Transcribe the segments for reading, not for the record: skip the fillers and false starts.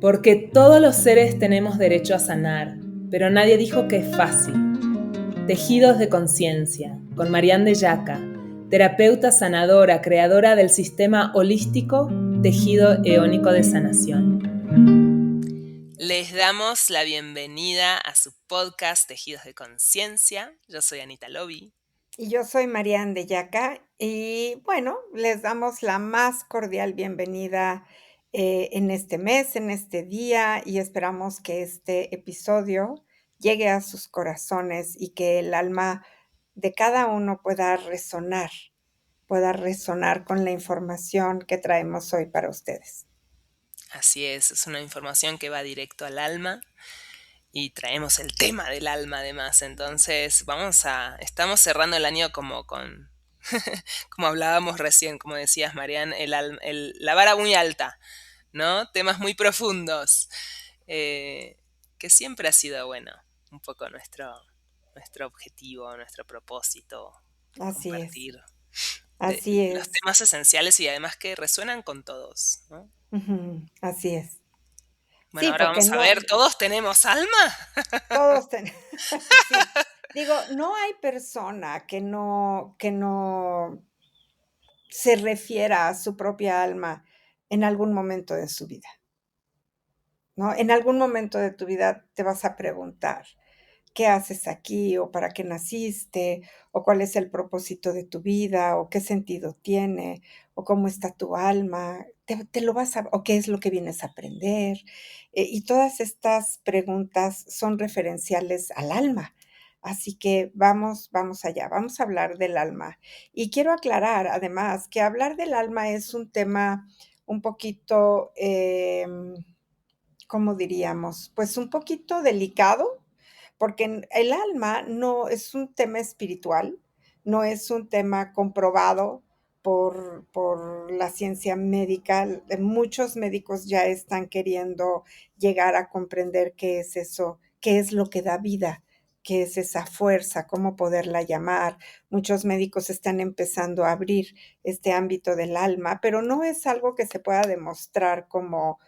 Porque todos los seres tenemos derecho a sanar, pero nadie dijo que es fácil. Tejidos de conciencia, con Marianne de Yaca, terapeuta sanadora, creadora del sistema holístico Tejido Eónico de Sanación. Les damos la bienvenida a su podcast Tejidos de Conciencia. Yo soy Anita Lobi. Y yo soy Marianne de Yaca y bueno, les damos la más cordial bienvenida en este mes, en este día y esperamos que este episodio llegue a sus corazones y que el alma de cada uno pueda resonar con la información que traemos hoy para ustedes. Así es una información que va directo al alma. Y traemos el tema del alma además, entonces estamos cerrando el año como como hablábamos recién, como decías Marianne, la vara muy alta, ¿no? Temas muy profundos, que siempre ha sido bueno, un poco nuestro objetivo, nuestro propósito, Así es, compartir de así los es. temas esenciales y además que resuenan con todos, ¿no? Ujú, así es. Bueno, Sí, ahora porque vamos a no, ver, ¿todos tenemos alma? todos tenemos, sí. Digo, no hay persona que no se refiera a su propia alma en algún momento de su vida, ¿no? En algún momento de tu vida te vas a preguntar, ¿qué haces aquí? ¿O para qué naciste? ¿O cuál es el propósito de tu vida? ¿O qué sentido tiene? ¿O cómo está tu alma? Te lo vas a ¿O qué es lo que vienes a aprender? Y todas estas preguntas son referenciales al alma. Así que vamos allá, vamos a hablar del alma. Y quiero aclarar, además, que hablar del alma es un tema un poquito, ¿cómo diríamos? Pues un poquito delicado, porque el alma no es un tema espiritual, no es un tema comprobado por la ciencia médica. Muchos médicos ya están queriendo llegar a comprender qué es eso, qué es lo que da vida, qué es esa fuerza, cómo poderla llamar. Muchos médicos están empezando a abrir este ámbito del alma, pero no es algo que se pueda demostrar como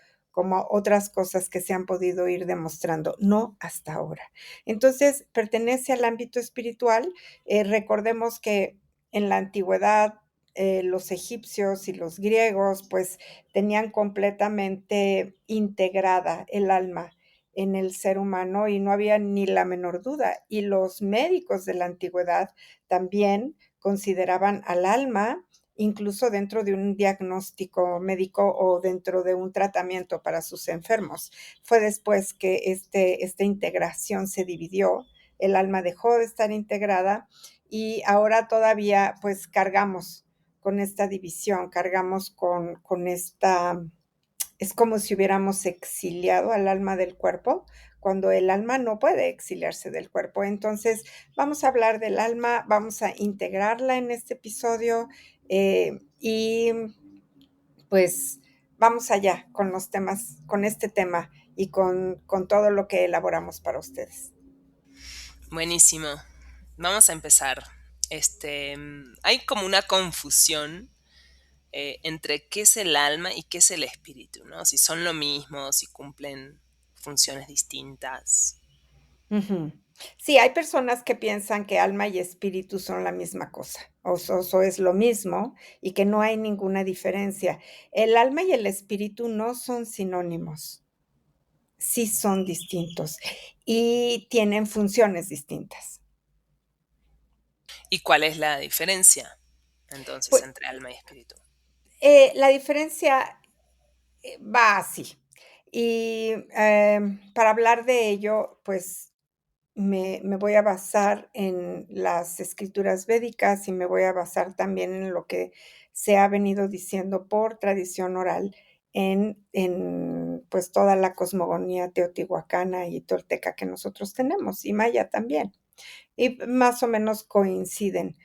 otras cosas que se han podido ir demostrando, no hasta ahora. Entonces, pertenece al ámbito espiritual. Recordemos que en la antigüedad los egipcios y los griegos pues tenían completamente integrada el alma en el ser humano y no había ni la menor duda. Y los médicos de la antigüedad también consideraban al alma incluso dentro de un diagnóstico médico o dentro de un tratamiento para sus enfermos. Fue después que esta integración se dividió, el alma dejó de estar integrada y ahora todavía pues cargamos con esta división, cargamos con esta, es como si hubiéramos exiliado al alma del cuerpo, cuando el alma no puede exiliarse del cuerpo. Entonces, vamos a hablar del alma, vamos a integrarla en este episodio y pues vamos allá con los temas, con este tema y con todo lo que elaboramos para ustedes. Buenísimo. Vamos a empezar. Hay como una confusión entre qué es el alma y qué es el espíritu, ¿no? Si son lo mismo, si cumplen funciones distintas. Ujú. Sí, hay personas que piensan que alma y espíritu son la misma cosa, o es lo mismo y que no hay ninguna diferencia. El alma y el espíritu no son sinónimos, sí son distintos y tienen funciones distintas. ¿Y cuál es la diferencia entonces Pues, entre alma y espíritu? la diferencia va así. Y para hablar de ello, pues me voy a basar en las escrituras védicas y me voy a basar también en lo que se ha venido diciendo por tradición oral pues, toda la cosmogonía teotihuacana y tolteca que nosotros tenemos, y maya también. Y más o menos coinciden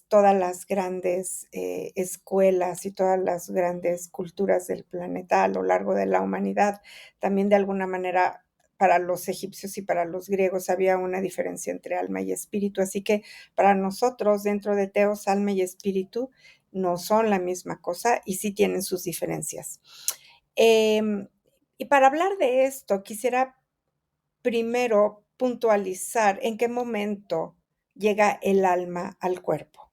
todas las grandes, escuelas y todas las grandes culturas del planeta a lo largo de la humanidad. También, de alguna manera, para los egipcios y para los griegos había una diferencia entre alma y espíritu, así que para nosotros, dentro de Teos, alma y espíritu no son la misma cosa y sí tienen sus diferencias. Em, Y para hablar de esto, quisiera primero puntualizar en qué momento llega el alma al cuerpo.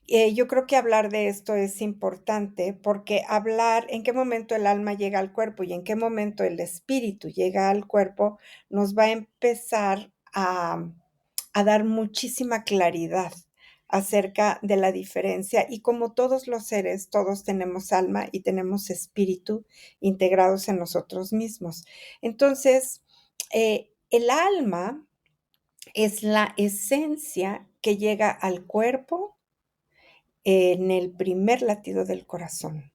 Yo creo que hablar de esto es importante porque hablar en qué momento el alma llega al cuerpo y en qué momento el espíritu llega al cuerpo nos va a empezar a dar muchísima claridad acerca de la diferencia. Y como todos los seres, todos tenemos alma y tenemos espíritu integrados en nosotros mismos. Entonces, el alma es la esencia que llega al cuerpo en el primer latido del corazón.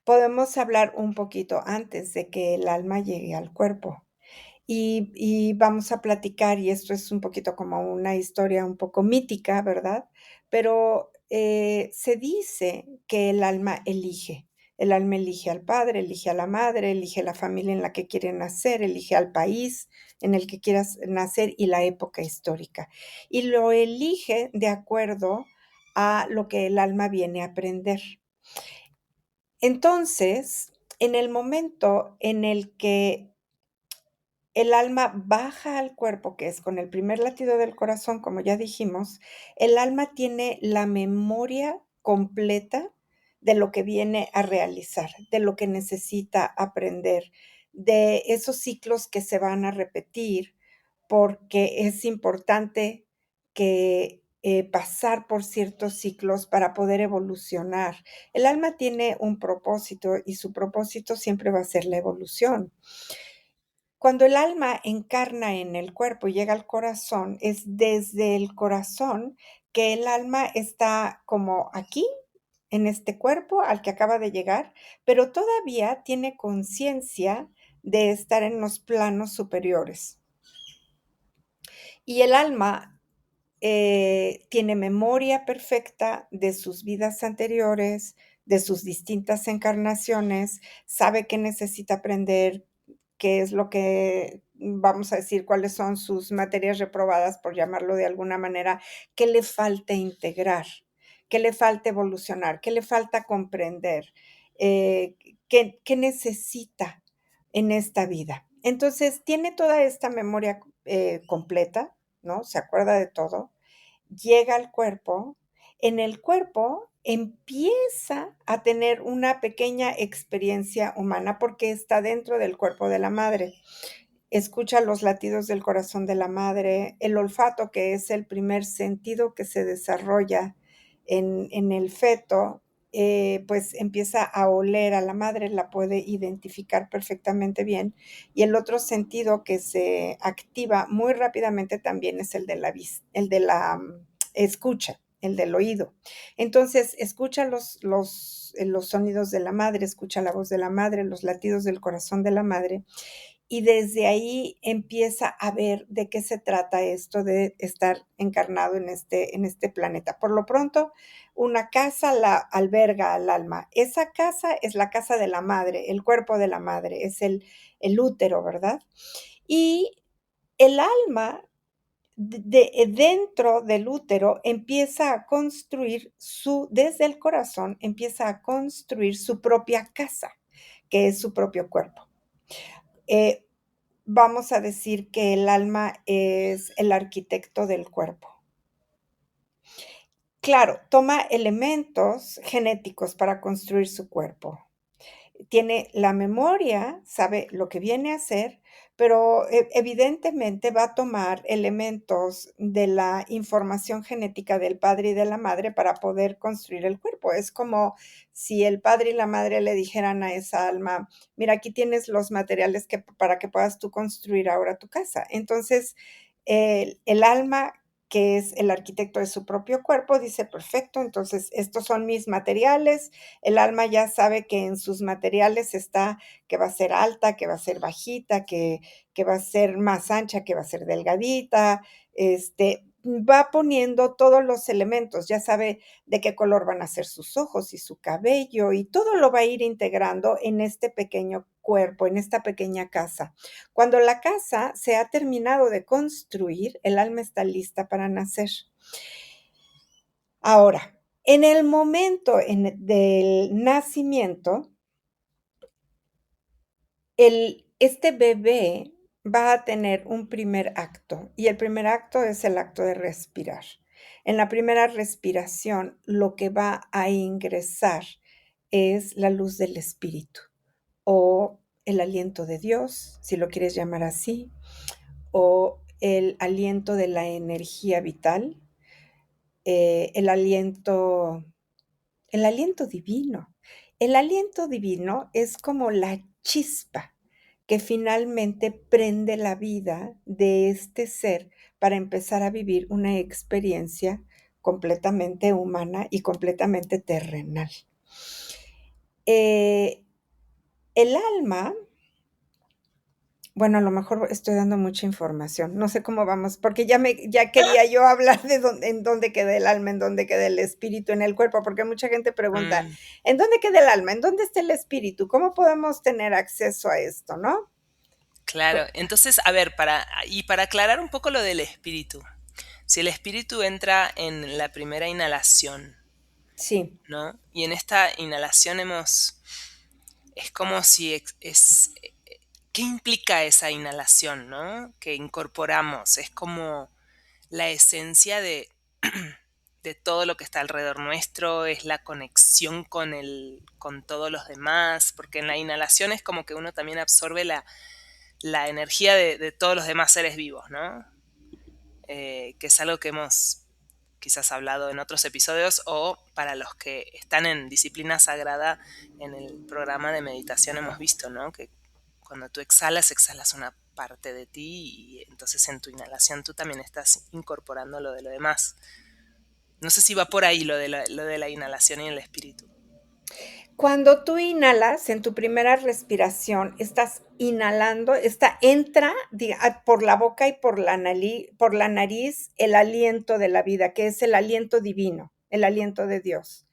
Podemos hablar un poquito antes de que el alma llegue al cuerpo. Y vamos a platicar, y esto es un poquito como una historia un poco mítica, ¿verdad? Pero, se dice que el alma elige. El alma elige al padre, elige a la madre, elige la familia en la que quiere nacer, elige al país en el que quieras nacer y la época histórica. Y lo elige de acuerdo a lo que el alma viene a aprender. Entonces, en el momento en el que el alma baja al cuerpo, que es con el primer latido del corazón, como ya dijimos, el alma tiene la memoria completa de lo que viene a realizar, de lo que necesita aprender, de esos ciclos que se van a repetir, porque es importante que, pasar por ciertos ciclos para poder evolucionar. El alma tiene un propósito y su propósito siempre va a ser la evolución. Cuando el alma encarna en el cuerpo y llega al corazón, es desde el corazón que el alma está como aquí, en este cuerpo al que acaba de llegar, pero todavía tiene conciencia de estar en los planos superiores. Y el alma tiene memoria perfecta de sus vidas anteriores, de sus distintas encarnaciones, sabe qué necesita aprender, qué es lo que, vamos a decir, cuáles son sus materias reprobadas, por llamarlo de alguna manera, qué le falta integrar, qué le falta evolucionar, qué le falta comprender, eh, qué necesita en esta vida. Entonces, tiene toda esta memoria completa, ¿no? Se acuerda de todo, llega al cuerpo, en el cuerpo empieza a tener una pequeña experiencia humana porque está dentro del cuerpo de la madre. Escucha los latidos del corazón de la madre, el olfato, que es el primer sentido que se desarrolla en el feto, pues empieza a oler a la madre, la puede identificar perfectamente bien. Y el otro sentido que se activa muy rápidamente también es el de la escucha, el del oído. Entonces, escucha los sonidos de la madre, escucha la voz de la madre, los latidos del corazón de la madre, y desde ahí empieza a ver de qué se trata esto de estar encarnado en este planeta. Por lo pronto, una casa la alberga al alma. Esa casa es la casa de la madre, el cuerpo de la madre, es el útero, ¿verdad? Y el alma dentro del útero empieza a construir desde el corazón, empieza a construir su propia casa, que es su propio cuerpo. Eh, Vamos a decir que el alma es el arquitecto del cuerpo. Claro, toma elementos genéticos para construir su cuerpo. Tiene la memoria, sabe lo que viene a hacer, pero evidentemente va a tomar elementos de la información genética del padre y de la madre para poder construir el cuerpo. Es como si el padre y la madre le dijeran a esa alma, mira, aquí tienes los materiales para que puedas tú construir ahora tu casa. Entonces, el alma, que es el arquitecto de su propio cuerpo, dice, perfecto, entonces estos son mis materiales. El alma ya sabe que en sus materiales está que va a ser alta, que va a ser bajita, que va a ser más ancha, que va a ser delgadita, va poniendo todos los elementos, ya sabe de qué color van a ser sus ojos y su cabello, y todo lo va a ir integrando en este pequeño cuerpo, en esta pequeña casa. Cuando la casa se ha terminado de construir, el alma está lista para nacer. Ahora, En el momento del nacimiento, este bebé va a tener un primer acto, y el primer acto es el acto de respirar. En la primera respiración, lo que va a ingresar es la luz del espíritu, o el aliento de Dios, si lo quieres llamar así, o el aliento de la energía vital, el aliento divino. El aliento divino es como la chispa que finalmente prende la vida de este ser para empezar a vivir una experiencia completamente humana y completamente terrenal. Eh, el alma, bueno, a lo mejor estoy dando mucha información, no sé cómo vamos, porque ya quería yo hablar de en dónde queda el alma, en dónde queda el espíritu en el cuerpo, porque mucha gente pregunta, Mm, ¿en dónde queda el alma? ¿En dónde está el espíritu? ¿Cómo podemos tener acceso a esto, no? claro. Entonces, a ver, para aclarar un poco lo del espíritu. Si el espíritu entra en la primera inhalación, Sí. ¿no? Y en esta inhalación es como si ¿qué implica esa inhalación, no? Que incorporamos, es como la esencia de todo lo que está alrededor nuestro, es la conexión con todos los demás, porque en la inhalación es como que uno también absorbe la energía de todos los demás seres vivos, ¿no? Que es algo que hemos quizás hablado en otros episodios o para los que están en disciplina sagrada en el programa de meditación hemos visto, ¿no? Que cuando tú exhalas, exhalas una parte de ti y entonces en tu inhalación tú también estás incorporando lo de lo demás. No sé si va por ahí lo de la inhalación y el espíritu. Cuando tú inhalas, en tu primera respiración, estás inhalando, entra por la boca y por la nariz el aliento de la vida, que es el aliento divino, el aliento de Dios.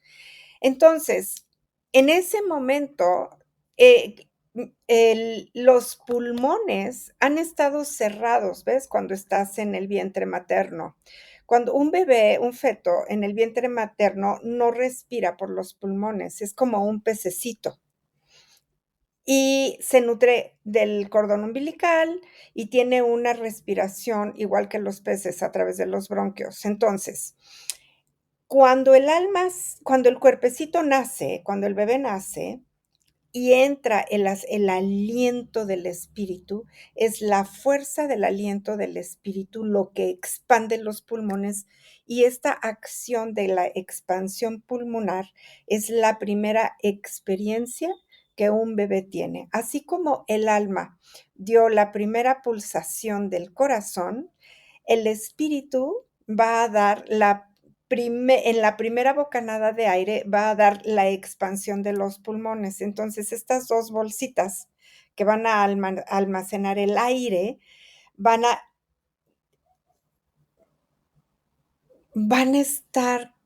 Entonces, en ese momento, los pulmones han estado cerrados, ¿ves? Cuando estás en el vientre materno. Cuando un bebé, un feto en el vientre materno no respira por los pulmones, es como un pececito y se nutre del cordón umbilical y tiene una respiración igual que los peces a través de los bronquios. Entonces, cuando el cuerpecito nace, cuando el bebé nace, y entra el aliento del espíritu, es la fuerza del aliento del espíritu lo que expande los pulmones, y esta acción de la expansión pulmonar es la primera experiencia que un bebé tiene. Así como el alma dio la primera pulsación del corazón, el espíritu va a dar en la primera bocanada de aire va a dar la expansión de los pulmones. Entonces, estas 2 bolsitas que van a almacenar el aire van a van a estar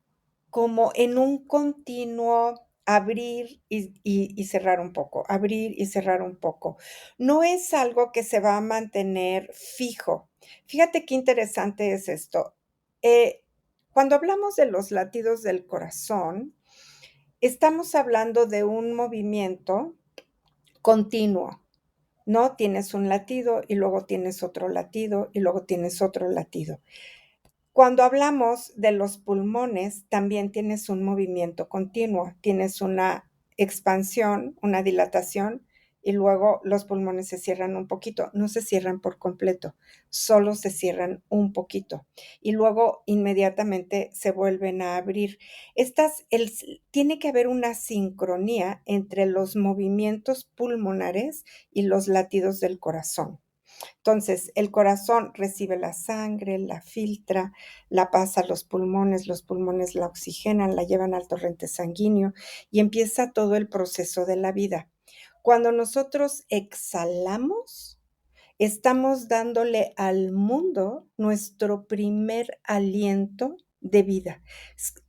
como en un continuo abrir y cerrar un poco, abrir y cerrar un poco. No es algo que se va a mantener fijo. Fíjate qué interesante es esto. Eh, Cuando hablamos de los latidos del corazón, estamos hablando de un movimiento continuo, ¿no? Tienes un latido y luego tienes otro latido y luego tienes otro latido. Cuando hablamos de los pulmones, también tienes un movimiento continuo, tienes una expansión, una dilatación y luego los pulmones se cierran un poquito, no se cierran por completo, solo se cierran un poquito y luego inmediatamente se vuelven a abrir. Tiene que haber una sincronía entre los movimientos pulmonares y los latidos del corazón. Entonces, el corazón recibe la sangre, la filtra, la pasa a los pulmones la oxigenan, la llevan al torrente sanguíneo y empieza todo el proceso de la vida. Cuando nosotros exhalamos, estamos dándole al mundo nuestro primer aliento de vida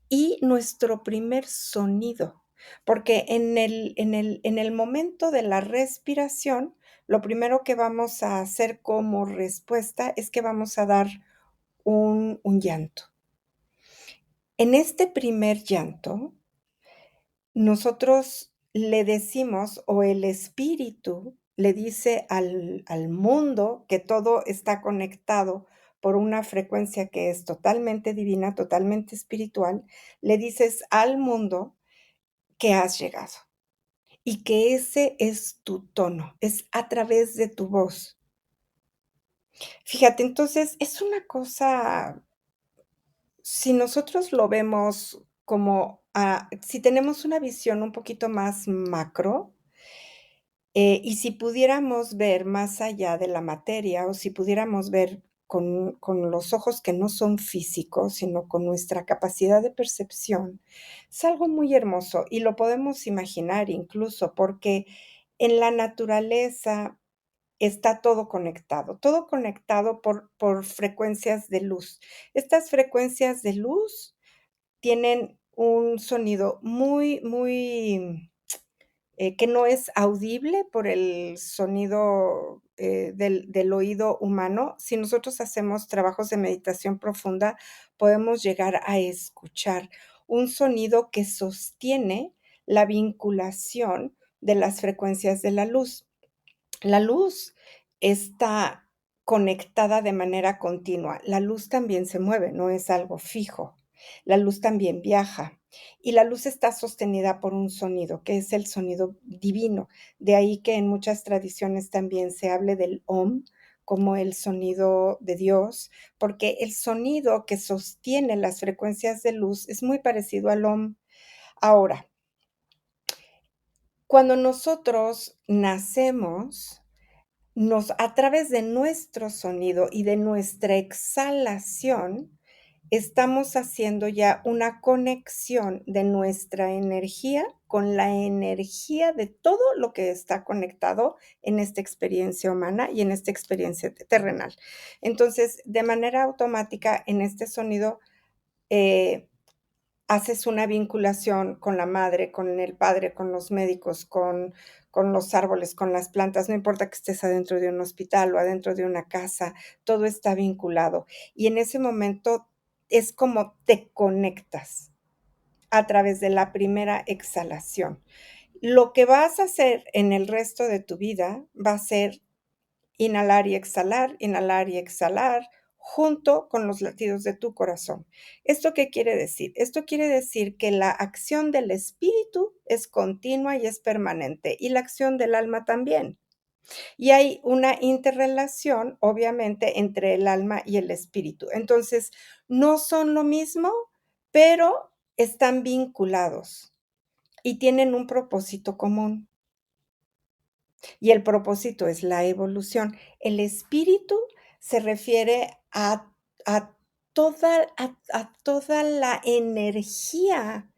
y nuestro primer sonido, porque en el momento de la respiración, lo primero que vamos a hacer como respuesta es que vamos a dar un llanto. En este primer llanto, nosotros le decimos, o el espíritu le dice al mundo que todo está conectado por una frecuencia que es totalmente divina, totalmente espiritual, le dices al mundo que has llegado y que ese es tu tono, es a través de tu voz. Fíjate, entonces es una cosa, si nosotros lo vemos como, si tenemos una visión un poquito más macro, y si pudiéramos ver más allá de la materia, o si pudiéramos ver con los ojos que no son físicos, sino con nuestra capacidad de percepción, es algo muy hermoso y lo podemos imaginar incluso, porque en la naturaleza está todo conectado por frecuencias de luz. Estas frecuencias de luz tienen un sonido muy, muy que no es audible por el sonido, del oído humano. Si nosotros hacemos trabajos de meditación profunda, podemos llegar a escuchar un sonido que sostiene la vinculación de las frecuencias de la luz. La luz está conectada de manera continua. La luz también se mueve, no es algo fijo. La luz también viaja y la luz está sostenida por un sonido, que es el sonido divino. De ahí que en muchas tradiciones también se hable del Om como el sonido de Dios, porque el sonido que sostiene las frecuencias de luz es muy parecido al Om. Ahora, cuando nosotros nacemos, a través de nuestro sonido y de nuestra exhalación, estamos haciendo ya una conexión de nuestra energía con la energía de todo lo que está conectado en esta experiencia humana y en esta experiencia terrenal. Entonces, de manera automática, en este sonido, eh, haces una vinculación con la madre, con el padre, con los médicos, con los árboles, con las plantas, no importa que estés adentro de un hospital o adentro de una casa, todo está vinculado. Y en ese momento es como te conectas a través de la primera exhalación. Lo que vas a hacer en el resto de tu vida va a ser inhalar y exhalar, junto con los latidos de tu corazón. ¿Esto qué quiere decir? Esto quiere decir que la acción del espíritu es continua y es permanente, y la acción del alma también. Y hay una interrelación, obviamente, entre el alma y el espíritu. Entonces, no son lo mismo, pero están vinculados y tienen un propósito común. Y el propósito es la evolución. El espíritu se refiere a toda la energía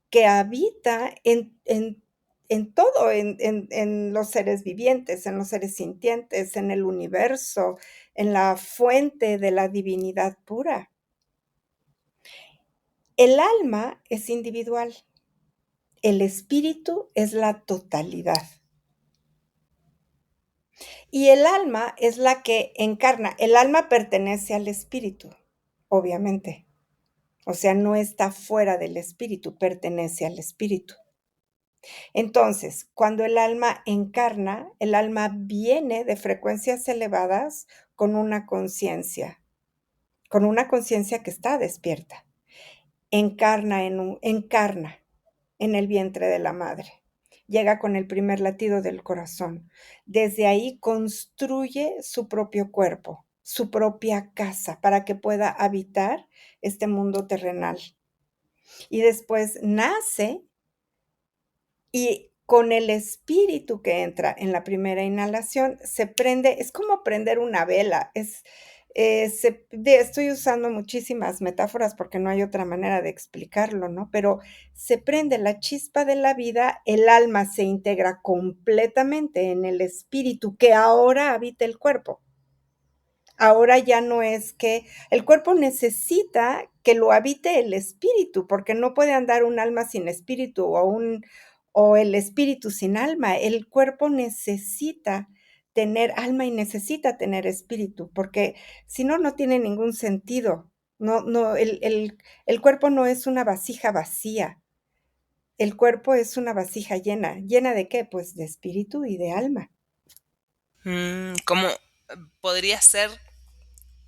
que habita en todo, en los seres vivientes, en los seres sintientes, en el universo, en la fuente de la divinidad pura. El alma es individual, el espíritu es la totalidad. Y el alma es la que encarna. El alma pertenece al espíritu, obviamente. O sea, no está fuera del espíritu, pertenece al espíritu. Entonces, cuando el alma encarna, el alma viene de frecuencias elevadas con una conciencia que está despierta. Encarna en el vientre de la madre. Llega con el primer latido del corazón. Desde ahí construye su propio cuerpo, su propia casa, para que pueda habitar este mundo terrenal. Y después nace y con el espíritu que entra en la primera inhalación se prende, es como prender una vela, estoy usando muchísimas metáforas porque no hay otra manera de explicarlo, ¿no? Pero se prende la chispa de la vida, el alma se integra completamente en el espíritu que ahora habita el cuerpo. Ahora ya no es que el cuerpo necesita que lo habite el espíritu, porque no puede andar un alma sin espíritu o el espíritu sin alma. El cuerpo necesita tener alma y necesita tener espíritu, porque si no, no tiene ningún sentido. No, el cuerpo no es una vasija vacía, el cuerpo es una vasija llena. ¿Llena de qué? Pues de espíritu y de alma. ¿Cómo podría ser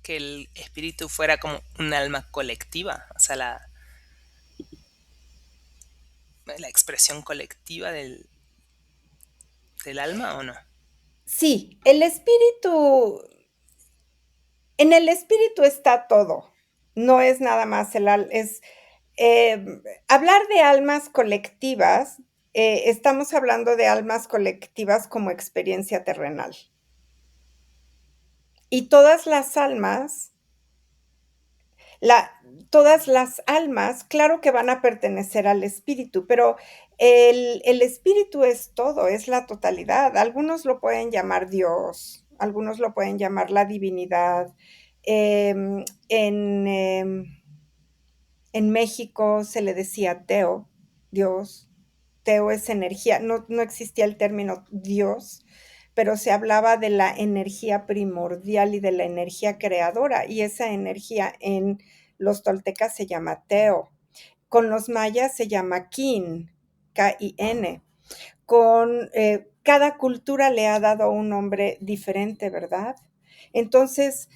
que el espíritu fuera como un alma colectiva? O sea, la expresión colectiva del alma, ¿o no? Sí, el espíritu, en el espíritu está todo, no es nada más hablar de almas colectivas, estamos hablando de almas colectivas como experiencia terrenal. Y la todas las almas, claro que van a pertenecer al espíritu, pero el espíritu es todo, es la totalidad. Algunos lo pueden llamar Dios, algunos lo pueden llamar la divinidad. Em, en, em, en México se le decía Teo, Dios. Teo es energía, no existía el término Dios, pero se hablaba de la energía primordial y de la energía creadora, y esa energía en los toltecas se llama Teo. Con los mayas se llama Kin, K-I-N. Cada cultura le ha dado un nombre diferente, ¿verdad? Entonces,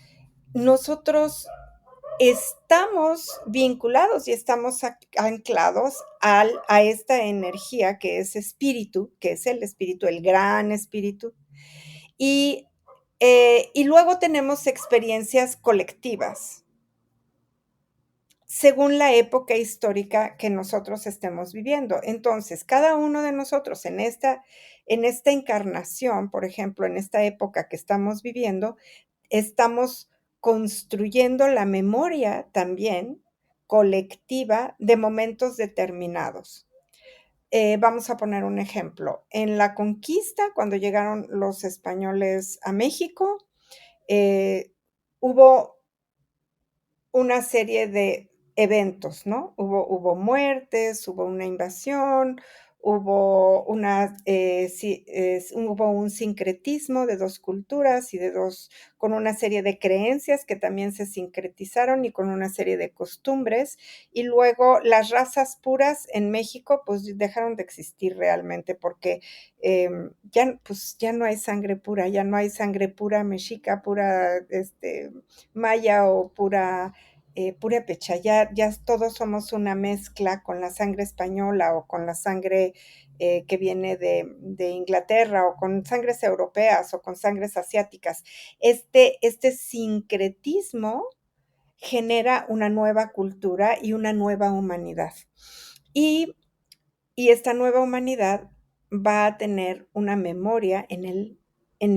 nosotros estamos vinculados y estamos anclados a esta energía que es espíritu, que es el espíritu, el gran espíritu, y, y luego tenemos experiencias colectivas, según la época histórica que nosotros estemos viviendo. Entonces, cada uno de nosotros en esta encarnación, por ejemplo, en esta época que estamos viviendo, estamos construyendo la memoria también colectiva de momentos determinados. Vamos a poner un ejemplo. En la conquista, cuando llegaron los españoles a México, hubo una serie de eventos, ¿no? Hubo muertes, hubo una invasión, hubo un sincretismo de dos culturas y con una serie de creencias que también se sincretizaron y con una serie de costumbres. Y luego las razas puras en México, pues dejaron de existir realmente porque pues, ya no hay sangre pura, ya no hay sangre pura mexica, pura maya o purépecha, ya todos somos una mezcla con la sangre española o con la sangre que viene de Inglaterra o con sangres europeas o con sangres asiáticas. Este sincretismo genera una nueva cultura y una nueva humanidad. Y, y esta nueva humanidad va a tener una memoria en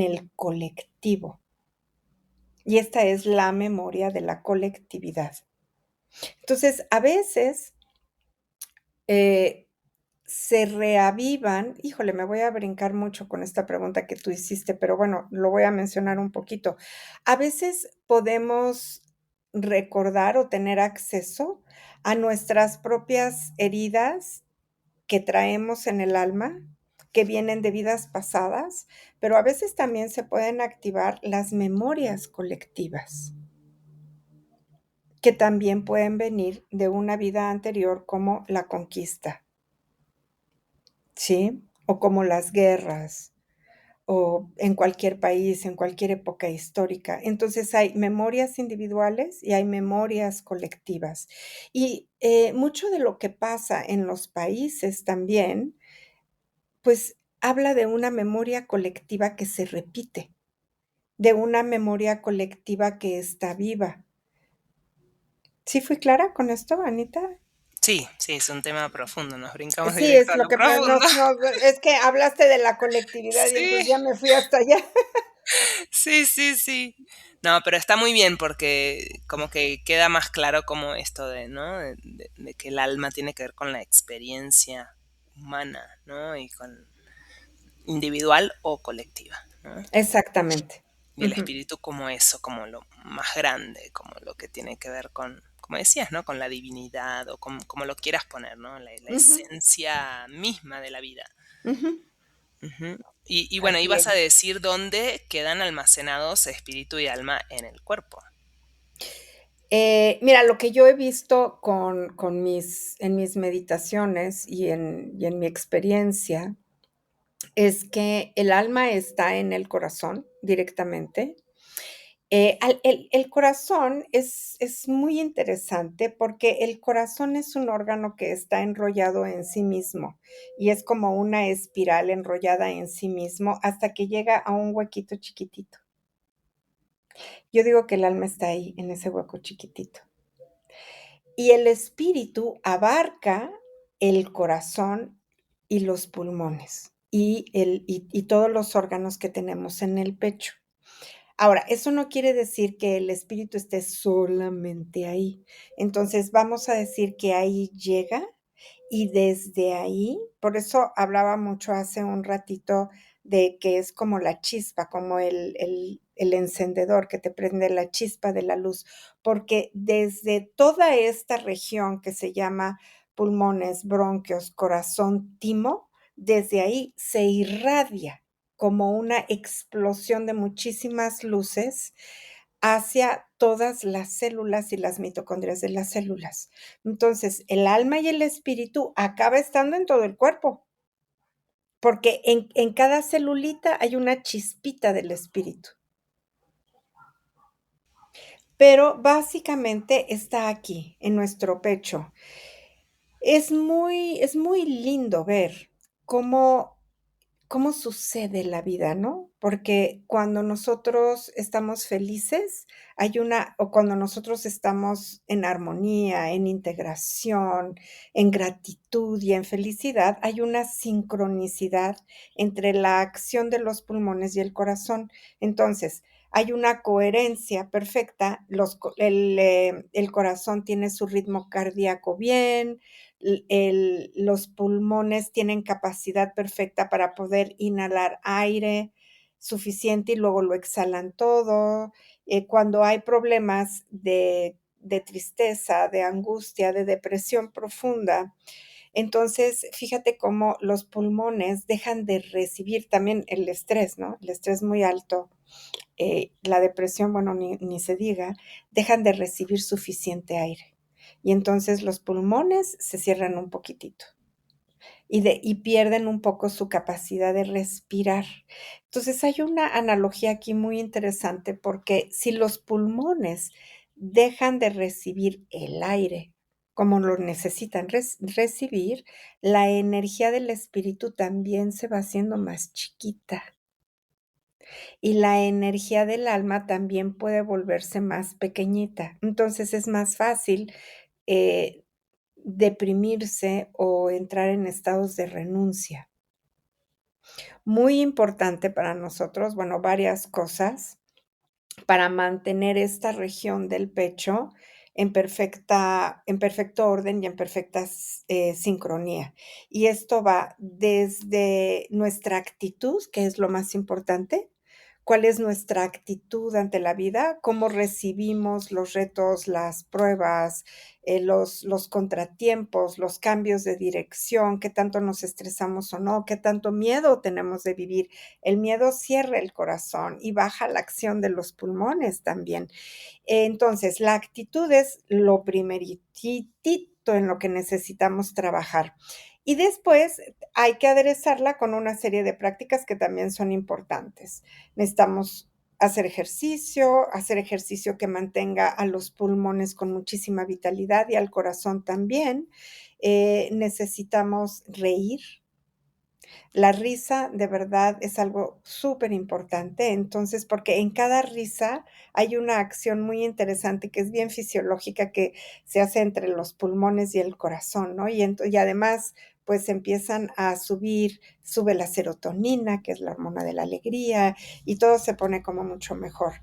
el colectivo. Y esta es la memoria de la colectividad. Entonces, a veces eh, se reavivan, híjole, me voy a brincar mucho con esta pregunta que tú hiciste, pero bueno, lo voy a mencionar un poquito. A veces podemos recordar o tener acceso a nuestras propias heridas que traemos en el alma, que vienen de vidas pasadas, pero a veces también se pueden activar las memorias colectivas, que también pueden venir de una vida anterior como la conquista, ¿sí? O como las guerras, o en cualquier país, en cualquier época histórica. Entonces hay memorias individuales y hay memorias colectivas. Y mucho de lo que pasa en los países también, pues habla de una memoria colectiva que se repite, de una memoria colectiva que está viva. ¿Sí fui clara con esto, Anita? Sí, sí, es un tema profundo, nos brincamos Sí, directo es a lo lo que profundo. es que hablaste de la colectividad y Sí, entonces ya me fui hasta allá. sí, sí, sí. No, pero está muy bien porque como que queda más claro como esto de, ¿no? De que el alma tiene que ver con la experiencia humana, ¿no? Y con individual o colectiva, ¿no? Exactamente. Y el Ujú, espíritu como eso, como lo más grande, como lo que tiene que ver con, como decías, ¿no? Con la divinidad o como lo quieras poner, ¿no? La ujú, esencia misma de la vida. ujú. Ujú. Y bueno, Así ibas a es. decir dónde quedan almacenados espíritu y alma en el cuerpo. Mira, lo que yo he visto con mis en mis meditaciones y en mi experiencia es que el alma está en el corazón directamente. Al el corazón es muy interesante porque el corazón es un órgano que está enrollado en sí mismo y es como una espiral enrollada en sí mismo hasta que llega a un huequito chiquitito. Yo digo que el alma está ahí, en ese hueco chiquitito. Y el espíritu abarca el corazón y los pulmones y todos los órganos que tenemos en el pecho. Ahora, eso no quiere decir que el espíritu esté solamente ahí. Entonces, vamos a decir que ahí llega y desde ahí, por eso hablaba mucho hace un ratito de que es como la chispa, como el encendedor que te prende la chispa de la luz, porque desde toda esta región que se llama pulmones, bronquios, corazón, timo, desde ahí se irradia como una explosión de muchísimas luces hacia todas las células y las mitocondrias de las células. Entonces, el alma y el espíritu acaba estando en todo el cuerpo, porque en cada celulita hay una chispita del espíritu, pero básicamente está aquí, en nuestro pecho. Es muy lindo ver cómo cómo sucede la vida, ¿no? Porque cuando nosotros estamos felices, hay una o cuando nosotros estamos en armonía, en integración, en gratitud y en felicidad, hay una sincronicidad entre la acción de los pulmones y el corazón. Entonces, hay una coherencia perfecta, el corazón tiene su ritmo cardíaco bien, los pulmones tienen capacidad perfecta para poder inhalar aire suficiente y luego lo exhalan todo. Cuando hay problemas de tristeza, de angustia, de depresión profunda, entonces fíjate cómo los pulmones dejan de recibir también el estrés, ¿no? El estrés muy alto, la depresión, bueno, ni se diga, dejan de recibir suficiente aire. Y entonces los pulmones se cierran un poquitito y pierden un poco su capacidad de respirar. Entonces hay una analogía aquí muy interesante porque si los pulmones dejan de recibir el aire como lo necesitan recibir, la energía del espíritu también se va haciendo más chiquita. Y la energía del alma también puede volverse más pequeñita. Entonces, es más fácil, eh, deprimirse o entrar en estados de renuncia. Muy importante para nosotros, bueno, varias cosas para mantener esta región del pecho en perfecto orden y en perfecta sincronía. Y esto va desde nuestra actitud, que es lo más importante, cuál es nuestra actitud ante la vida, cómo recibimos los retos, las pruebas, los contratiempos, los cambios de dirección, qué tanto nos estresamos o no, qué tanto miedo tenemos de vivir. El miedo cierra el corazón y baja la acción de los pulmones también. Entonces, la actitud es lo primeritito en lo que necesitamos trabajar. Y después hay que aderezarla con una serie de prácticas que también son importantes. Necesitamos hacer ejercicio que mantenga a los pulmones con muchísima vitalidad y al corazón también. Necesitamos reír, la risa de verdad es algo súper importante, entonces, porque en cada risa hay una acción muy interesante que es bien fisiológica que se hace entre los pulmones y el corazón, ¿no? Y además, pues empiezan a sube la serotonina, que es la hormona de la alegría, y todo se pone como mucho mejor.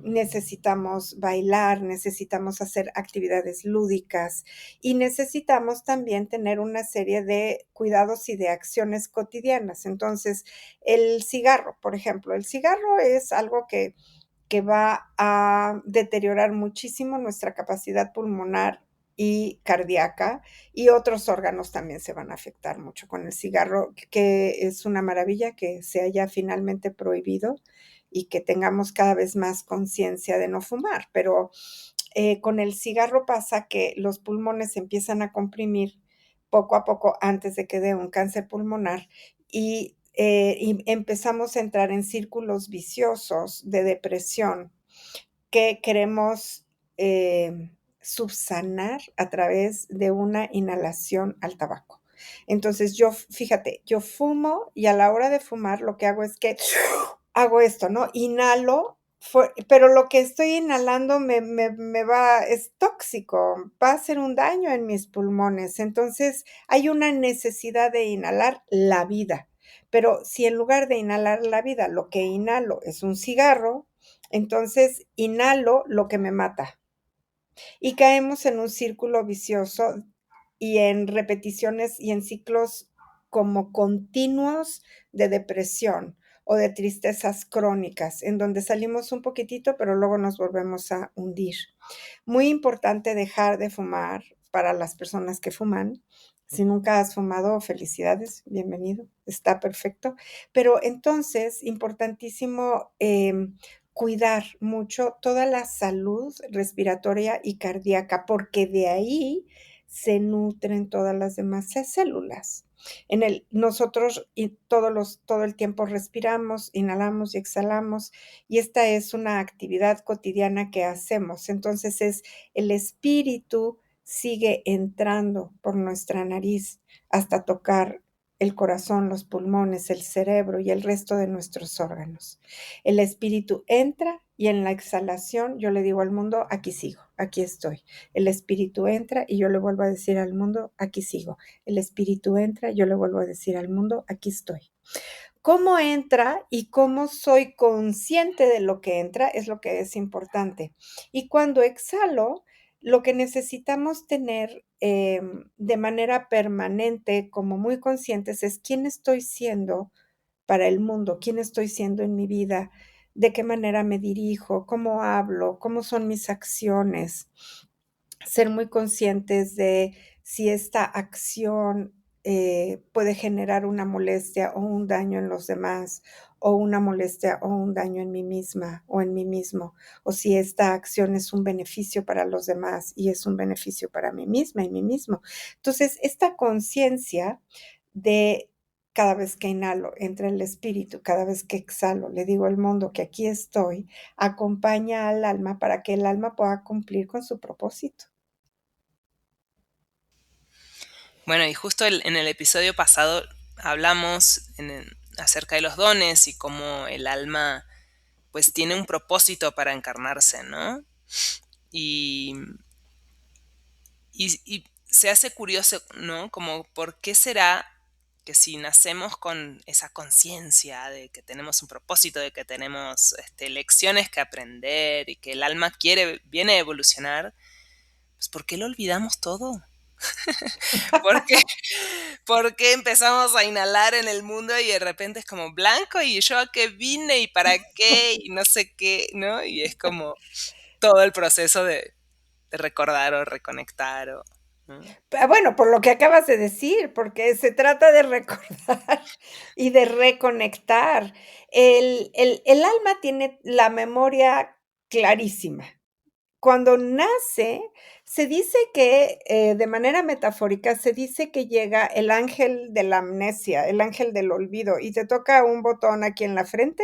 Necesitamos bailar, necesitamos hacer actividades lúdicas, y necesitamos también tener una serie de cuidados y de acciones cotidianas. Entonces, el cigarro, por ejemplo, el cigarro es algo que va a deteriorar muchísimo nuestra capacidad pulmonar y cardíaca, y otros órganos también se van a afectar mucho con el cigarro, que es una maravilla que se haya finalmente prohibido y que tengamos cada vez más conciencia de no fumar, pero Con el cigarro pasa que los pulmones se empiezan a comprimir poco a poco antes de que dé un cáncer pulmonar y empezamos a entrar en círculos viciosos de depresión que queremos subsanar a través de una inhalación al tabaco. Entonces yo, fíjate, yo fumo y a la hora de fumar lo que hago es que hago esto, ¿no? Inhalo, pero lo que estoy inhalando me va, es tóxico, va a hacer un daño en mis pulmones. Entonces hay una necesidad de inhalar la vida. Pero si en lugar de inhalar la vida, lo que inhalo es un cigarro, entonces inhalo lo que me mata y caemos en un círculo vicioso y en repeticiones y en ciclos como continuos de depresión o de tristezas crónicas, en donde salimos un poquitito, pero luego nos volvemos a hundir. Muy importante dejar de fumar para las personas que fuman. Si nunca has fumado, felicidades, bienvenido, está perfecto. Pero entonces, importantísimo cuidar mucho toda la salud respiratoria y cardíaca, porque de ahí se nutren todas las demás células. Nosotros todo el tiempo respiramos, inhalamos y exhalamos, y esta es una actividad cotidiana que hacemos. Entonces el espíritu sigue entrando por nuestra nariz hasta tocar el corazón, los pulmones, el cerebro y el resto de nuestros órganos. El espíritu entra y en la exhalación yo le digo al mundo, aquí sigo, aquí estoy. El espíritu entra y yo le vuelvo a decir al mundo, aquí sigo. El espíritu entra, yo le vuelvo a decir al mundo, aquí estoy. Cómo entra y cómo soy consciente de lo que entra es lo que es importante. Y cuando exhalo, lo que necesitamos tener de manera permanente, como muy conscientes, es quién estoy siendo para el mundo, quién estoy siendo en mi vida, de qué manera me dirijo, cómo hablo, cómo son mis acciones, ser muy conscientes de si esta acción puede generar una molestia o un daño en los demás, o una molestia o un daño en mí misma o en mí mismo, o si esta acción es un beneficio para los demás y es un beneficio para mí misma y mí mismo. Entonces, esta conciencia de cada vez que inhalo, entra el espíritu, cada vez que exhalo, le digo al mundo que aquí estoy, acompaña al alma para que el alma pueda cumplir con su propósito. Bueno, y justo en el episodio pasado hablamos acerca de los dones y cómo el alma pues tiene un propósito para encarnarse, ¿no? Y, y se hace curioso, ¿no? Como por qué será que si nacemos con esa conciencia de que tenemos un propósito, de que tenemos lecciones que aprender y que el alma viene a evolucionar, pues ¿por qué lo olvidamos todo? ¿Por qué, por qué empezamos a inhalar en el mundo y de repente es como blanco y yo a qué vine y para qué y no sé qué, ¿no? Y es como todo el proceso de recordar o reconectar o, ¿no? Bueno, por lo que acabas de decir, porque se trata de recordar y de reconectar. El alma tiene la memoria clarísima. Cuando nace, se dice que, de manera metafórica, se dice que llega el ángel de la amnesia, el ángel del olvido, y te toca un botón aquí en la frente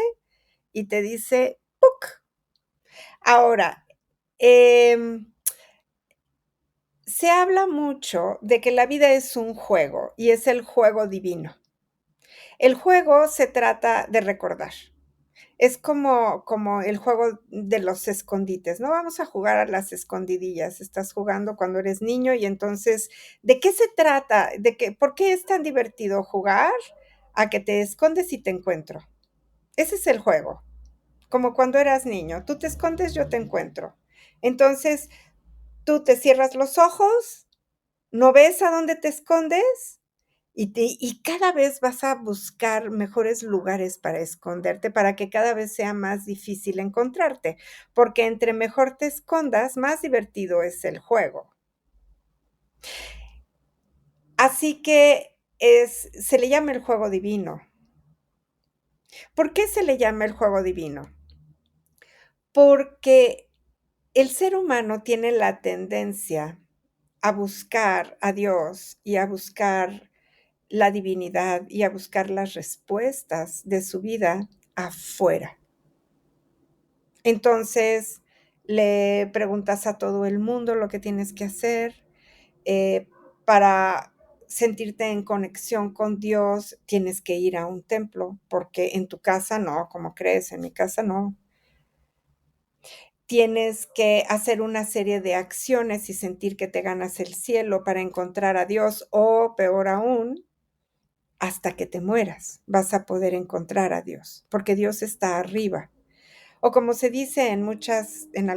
y te dice: "Puc". Ahora, em, se habla mucho de que la vida es un juego y es el juego divino. El juego se trata de recordar. Es como el juego de los escondites, ¿no? Vamos a jugar a las escondidillas. Estás jugando cuando eres niño y entonces, ¿de qué se trata? ¿Por qué es tan divertido jugar a que te escondes y te encuentro? Ese es el juego, como cuando eras niño. Tú te escondes, yo te encuentro. Entonces, tú te cierras los ojos, no ves a dónde te escondes y cada vez vas a buscar mejores lugares para esconderte, para que cada vez sea más difícil encontrarte, porque entre mejor te escondas, más divertido es el juego. Así que se le llama el juego divino. ¿Por qué se le llama el juego divino? Porque El ser humano tiene la tendencia a buscar a Dios y a buscar la divinidad y a buscar las respuestas de su vida afuera. Entonces, le preguntas a todo el mundo lo que tienes que hacer, para sentirte en conexión con Dios, tienes que ir a un templo, porque en tu casa no, ¿cómo crees? En mi casa no. Tienes que hacer una serie de acciones y sentir que te ganas el cielo para encontrar a Dios, o peor aún, hasta que te mueras vas a poder encontrar a Dios, porque Dios está arriba. O como se dice en muchas, en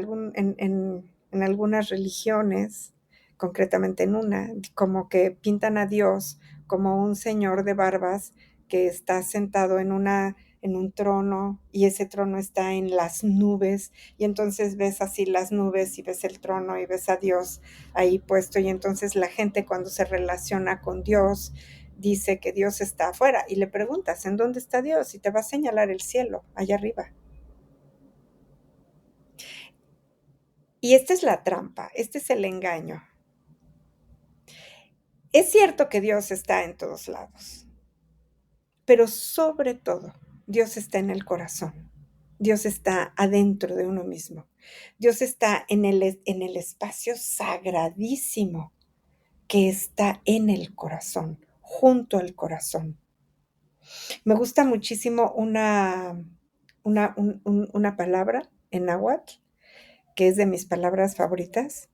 algunas religiones, concretamente en una, como que pintan a Dios como un señor de barbas que está sentado en un trono, y ese trono está en las nubes, y entonces ves así las nubes y ves el trono y ves a Dios ahí puesto, y entonces la gente cuando se relaciona con Dios dice que Dios está afuera, y le preguntas, ¿en dónde está Dios? Y te va a señalar el cielo, allá arriba. Y esta es la trampa, este es el engaño. Es cierto que Dios está en todos lados, pero sobre todo, Dios está en el corazón. Dios está adentro de uno mismo. Dios está en el espacio sagradísimo que está en el corazón, junto al corazón. Me gusta muchísimo una palabra en náhuatl, que es de mis palabras favoritas,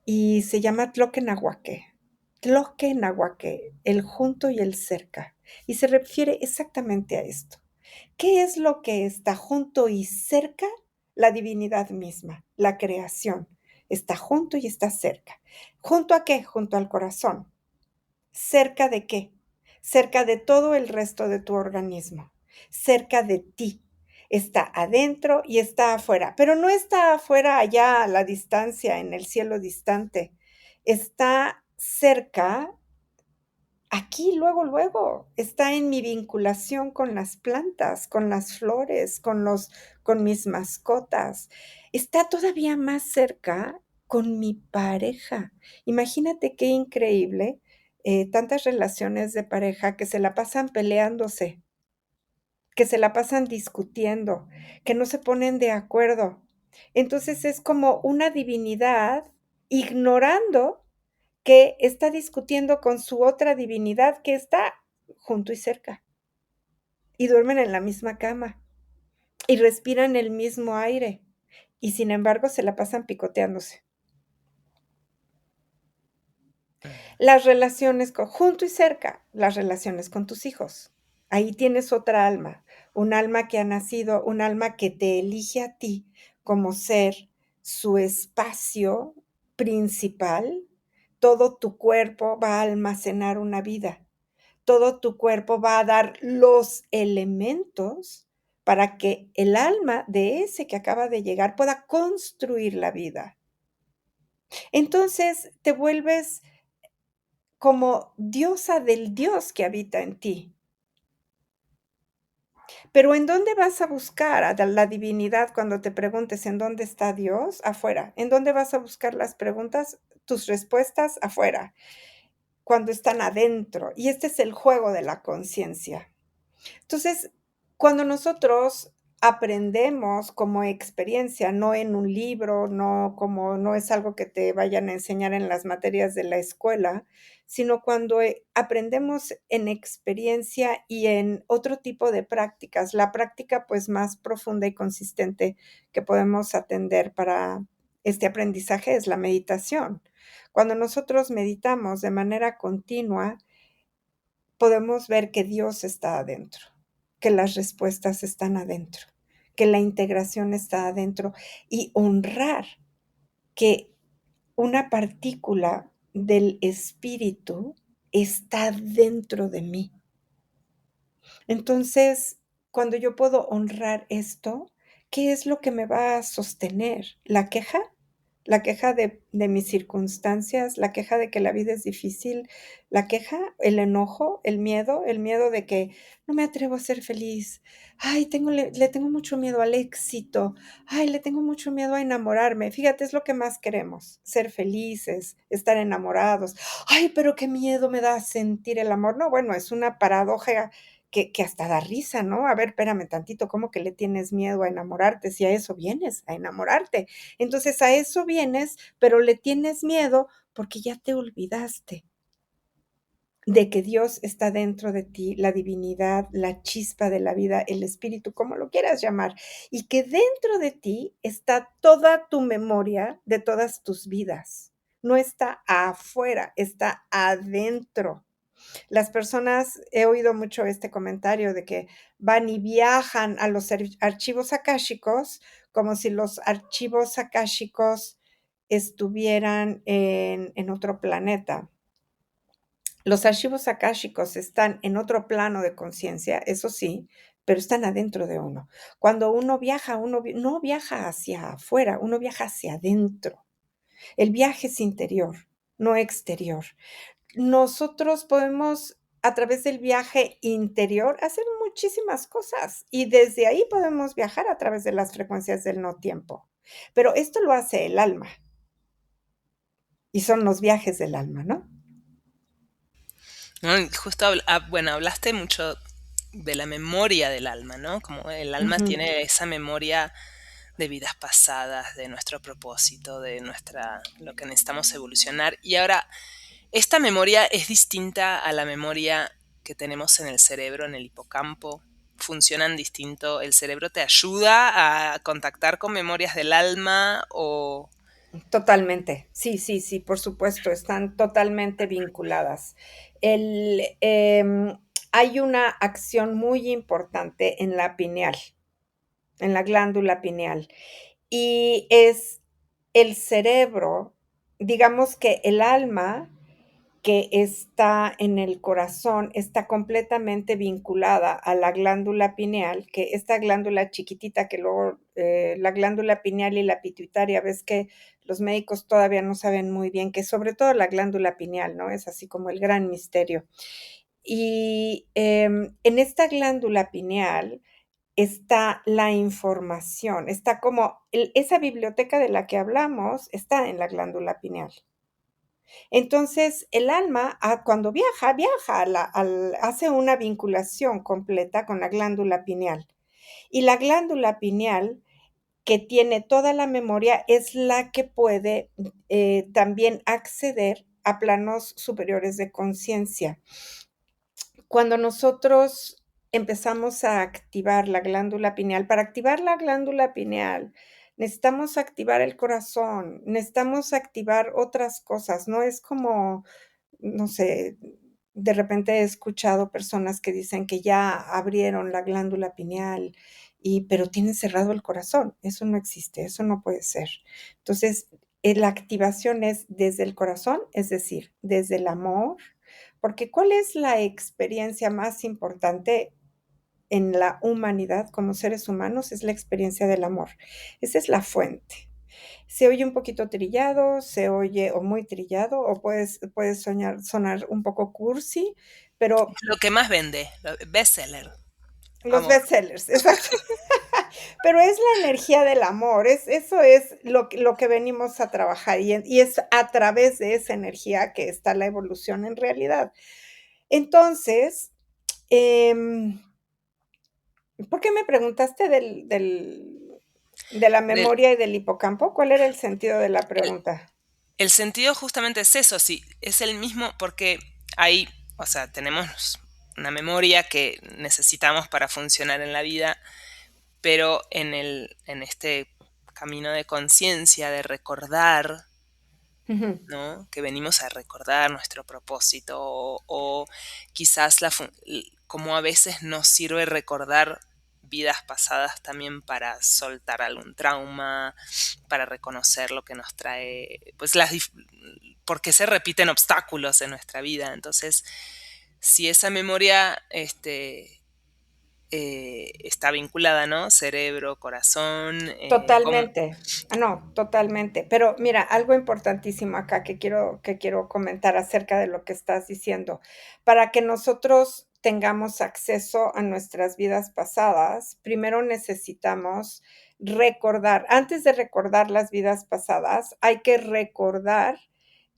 y se llama Tloquenahuaque. Tloquenahuaque, el junto y el cerca. Y se refiere exactamente a esto. ¿Qué es lo que está junto y cerca? La divinidad misma, la creación. Está junto y está cerca. ¿Junto a qué? Junto al corazón. ¿Cerca de qué? Cerca de todo el resto de tu organismo, cerca de ti. Está adentro y está afuera, pero no está afuera allá a la distancia, en el cielo distante. Está cerca, aquí, luego, luego. Está en mi vinculación con las plantas, con las flores, con mis mascotas. Está todavía más cerca con mi pareja. Imagínate qué increíble, tantas relaciones de pareja que se la pasan peleándose, que se la pasan discutiendo, que no se ponen de acuerdo. Entonces es como una divinidad ignorando que está discutiendo con su otra divinidad que está junto y cerca, y duermen en la misma cama, y respiran el mismo aire, y sin embargo se la pasan picoteándose. Las relaciones con junto y cerca, las relaciones con tus hijos. Ahí tienes otra alma, un alma que ha nacido, un alma que te elige a ti como ser su espacio principal. Todo tu cuerpo va a almacenar una vida. Todo tu cuerpo va a dar los elementos para que el alma de ese que acaba de llegar pueda construir la vida. Entonces te vuelves como diosa del Dios que habita en ti. Pero ¿en dónde vas a buscar a la divinidad cuando te preguntes en dónde está Dios? Afuera. ¿En dónde vas a buscar las preguntas, tus respuestas? Afuera, cuando están adentro. Y este es el juego de la conciencia. Entonces, cuando nosotros aprendemos como experiencia, no en un libro, no es algo que te vayan a enseñar en las materias de la escuela, sino cuando, aprendemos en experiencia y en otro tipo de prácticas. La práctica, pues, más profunda y consistente que podemos atender para este aprendizaje es la meditación. Cuando nosotros meditamos de manera continua, podemos ver que Dios está adentro, que las respuestas están adentro, que la integración está adentro, y honrar que una partícula del espíritu está dentro de mí. Entonces, cuando yo puedo honrar esto, ¿qué es lo que me va a sostener? ¿La queja? la queja de mis circunstancias, la queja de que la vida es difícil, la queja, el enojo, el miedo de que no me atrevo a ser feliz. Ay, le tengo mucho miedo al éxito. Ay, le tengo mucho miedo a enamorarme. Fíjate, es lo que más queremos, ser felices, estar enamorados. Ay, pero qué miedo me da sentir el amor. No, bueno, es una paradoja que hasta da risa, ¿no? A ver, espérame tantito, ¿cómo que le tienes miedo a enamorarte si a eso vienes, a enamorarte? Entonces a eso vienes, pero le tienes miedo porque ya te olvidaste de que Dios está dentro de ti, la divinidad, la chispa de la vida, el espíritu, como lo quieras llamar, y que dentro de ti está toda tu memoria de todas tus vidas. No está afuera, está adentro. Las personas, he oído mucho este comentario de que van y viajan a los archivos akáshicos como si los archivos akáshicos estuvieran en otro planeta. Los archivos akáshicos están en otro plano de conciencia, eso sí, pero están adentro de uno. Cuando uno viaja, no viaja hacia afuera, uno viaja hacia adentro. El viaje es interior, no exterior. Nosotros podemos, a través del viaje interior, hacer muchísimas cosas y desde ahí podemos viajar a través de las frecuencias del no tiempo. Pero esto lo hace el alma y son los viajes del alma, ¿no? ¿No? Y justo, bueno, hablaste mucho de la memoria del alma, ¿no? Como el alma Ujú. tiene esa memoria de vidas pasadas, de nuestro propósito, de lo que necesitamos evolucionar. Y ahora, esta memoria es distinta a la memoria que tenemos en el cerebro, en el hipocampo. Funcionan distinto. ¿El cerebro te ayuda a contactar con memorias del alma o Totalmente. Sí, sí, sí, por supuesto, están totalmente vinculadas. El, hay una acción muy importante en la pineal, en la glándula pineal. Y es el cerebro, digamos que el alma que está en el corazón está completamente vinculada a la glándula pineal, que esta glándula chiquitita que luego, la glándula pineal y la pituitaria, ves que los médicos todavía no saben muy bien, que sobre todo la glándula pineal, ¿no? Es así como el gran misterio. Y en esta glándula pineal está la información, está como esa biblioteca de la que hablamos está en la glándula pineal. Entonces, el alma, cuando viaja hace una vinculación completa con la glándula pineal. Y la glándula pineal, que tiene toda la memoria, es la que puede también acceder a planos superiores de conciencia. Cuando nosotros empezamos a activar la glándula pineal, para activar la glándula pineal, necesitamos activar el corazón, necesitamos activar otras cosas, no es como, no sé, de repente he escuchado personas que dicen que ya abrieron la glándula pineal pero tienen cerrado el corazón. Eso no existe, eso no puede ser. Entonces, la activación es desde el corazón, es decir, desde el amor, porque ¿cuál es la experiencia más importante en la humanidad como seres humanos? Es la experiencia del amor. Esa es la fuente. Se oye un poquito trillado, se oye o muy trillado, o puedes sonar un poco cursi, pero lo que más vende? Bestseller, los amor. bestsellers, exacto. Pero es la energía del amor, eso es lo que venimos a trabajar y es a través de esa energía que está la evolución en realidad. Entonces, em, ¿por qué me preguntaste de la Del, memoria y del hipocampo? ¿Cuál era el sentido de la el, pregunta? el sentido justamente es eso, sí, es el mismo porque hay, o sea, tenemos una memoria que necesitamos para funcionar en la vida, pero en este camino de conciencia, de recordar, Ujú. ¿no? Que venimos a recordar nuestro propósito o quizás como a veces nos sirve recordar vidas pasadas también para soltar algún trauma, para reconocer lo que nos trae, pues porque se repiten obstáculos en nuestra vida. Entonces, si esa memoria está vinculada, ¿no? Cerebro, corazón, ¿cómo? Totalmente. Ah, no, totalmente. Pero mira, algo importantísimo acá que quiero comentar acerca de lo que estás diciendo. Para que nosotros tengamos acceso a nuestras vidas pasadas, primero necesitamos recordar, antes de recordar las vidas pasadas, hay que recordar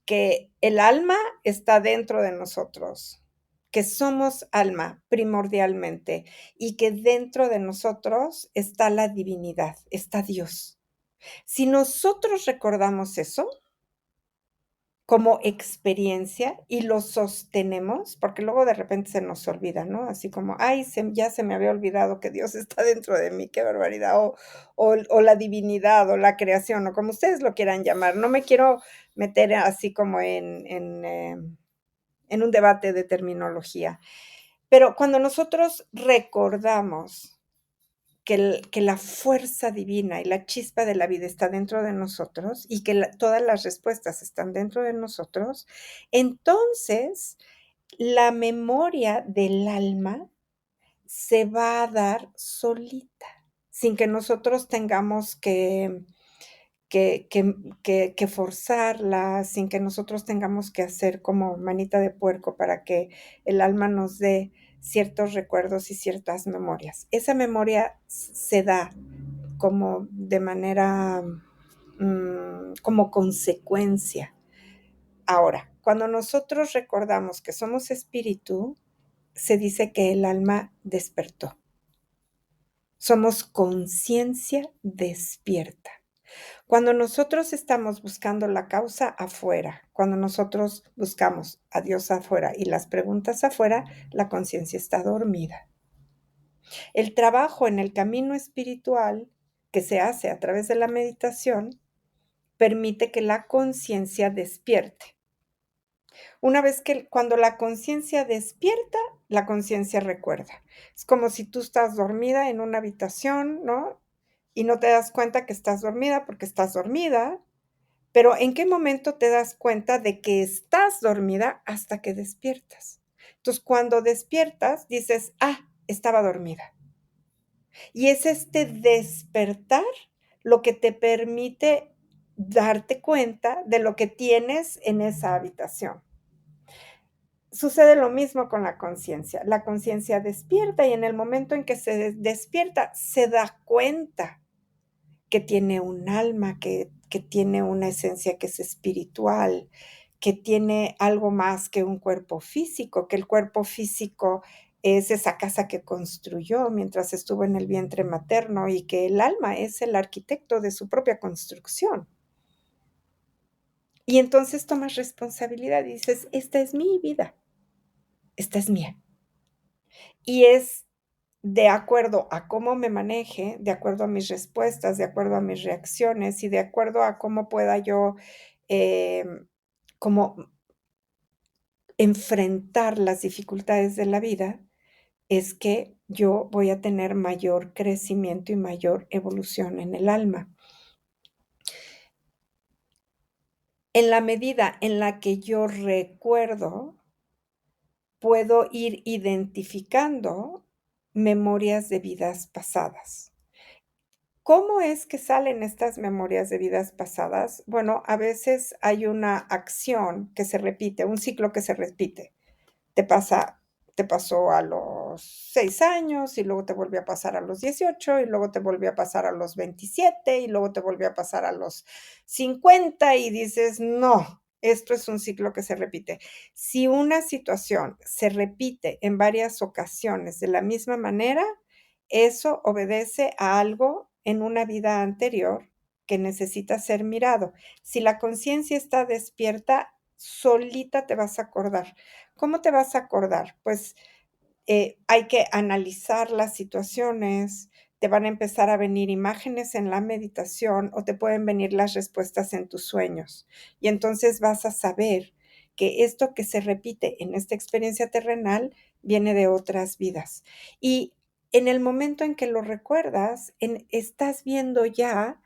que el alma está dentro de nosotros, que somos alma primordialmente y que dentro de nosotros está la divinidad, está Dios. Si nosotros recordamos eso como experiencia y lo sostenemos, porque luego de repente se nos olvida, ¿no? Así como, ay, ya se me había olvidado que Dios está dentro de mí, qué barbaridad, o la divinidad, o la creación, o como ustedes lo quieran llamar. No me quiero meter así como en un debate de terminología, pero cuando nosotros recordamos que la fuerza divina y la chispa de la vida está dentro de nosotros y que todas las respuestas están dentro de nosotros, entonces la memoria del alma se va a dar solita, sin que nosotros tengamos que, que, que forzarla, sin que nosotros tengamos que hacer como manita de puerco para que el alma nos dé ciertos recuerdos y ciertas memorias. Esa memoria se da como de manera, como consecuencia. Ahora, cuando nosotros recordamos que somos espíritu, se dice que el alma despertó. Somos conciencia despierta. Cuando nosotros estamos buscando la causa afuera, cuando nosotros buscamos a Dios afuera y las preguntas afuera, la conciencia está dormida. El trabajo en el camino espiritual que se hace a través de la meditación permite que la conciencia despierte. Una vez que cuando la conciencia despierta, la conciencia recuerda. Es como si tú estás dormida en una habitación, ¿no? Y no te das cuenta que estás dormida porque estás dormida, pero ¿en qué momento te das cuenta de que estás dormida hasta que despiertas? Entonces, cuando despiertas, dices, ah, estaba dormida. Y es este despertar lo que te permite darte cuenta de lo que tienes en esa habitación. Sucede lo mismo con la conciencia. La conciencia despierta y en el momento en que se despierta, se da cuenta que tiene un alma, que tiene una esencia que es espiritual, que tiene algo más que un cuerpo físico, que el cuerpo físico es esa casa que construyó mientras estuvo en el vientre materno y que el alma es el arquitecto de su propia construcción. Y entonces tomas responsabilidad y dices, esta es mi vida, esta es mía. Y es de acuerdo a cómo me maneje, de acuerdo a mis respuestas, de acuerdo a mis reacciones y de acuerdo a cómo pueda yo, como enfrentar las dificultades de la vida, es que yo voy a tener mayor crecimiento y mayor evolución en el alma. En la medida en la que yo recuerdo, puedo ir identificando memorias de vidas pasadas. ¿Cómo es que salen estas memorias de vidas pasadas? Bueno, a veces hay una acción que se repite, un ciclo que se repite. Te pasa te pasó a los 6 años, y luego te volvió a pasar a los 18 y luego te volvió a pasar a los 27 y luego te volvió a pasar a los 50 y dices: "No, esto es un ciclo que se repite". Si una situación se repite en varias ocasiones de la misma manera, eso obedece a algo en una vida anterior que necesita ser mirado. Si la conciencia está despierta, solita te vas a acordar. ¿Cómo te vas a acordar? Pues, hay que analizar las situaciones, te van a empezar a venir imágenes en la meditación o te pueden venir las respuestas en tus sueños. Y entonces vas a saber que esto que se repite en esta experiencia terrenal viene de otras vidas. Y en el momento en que lo recuerdas, estás viendo ya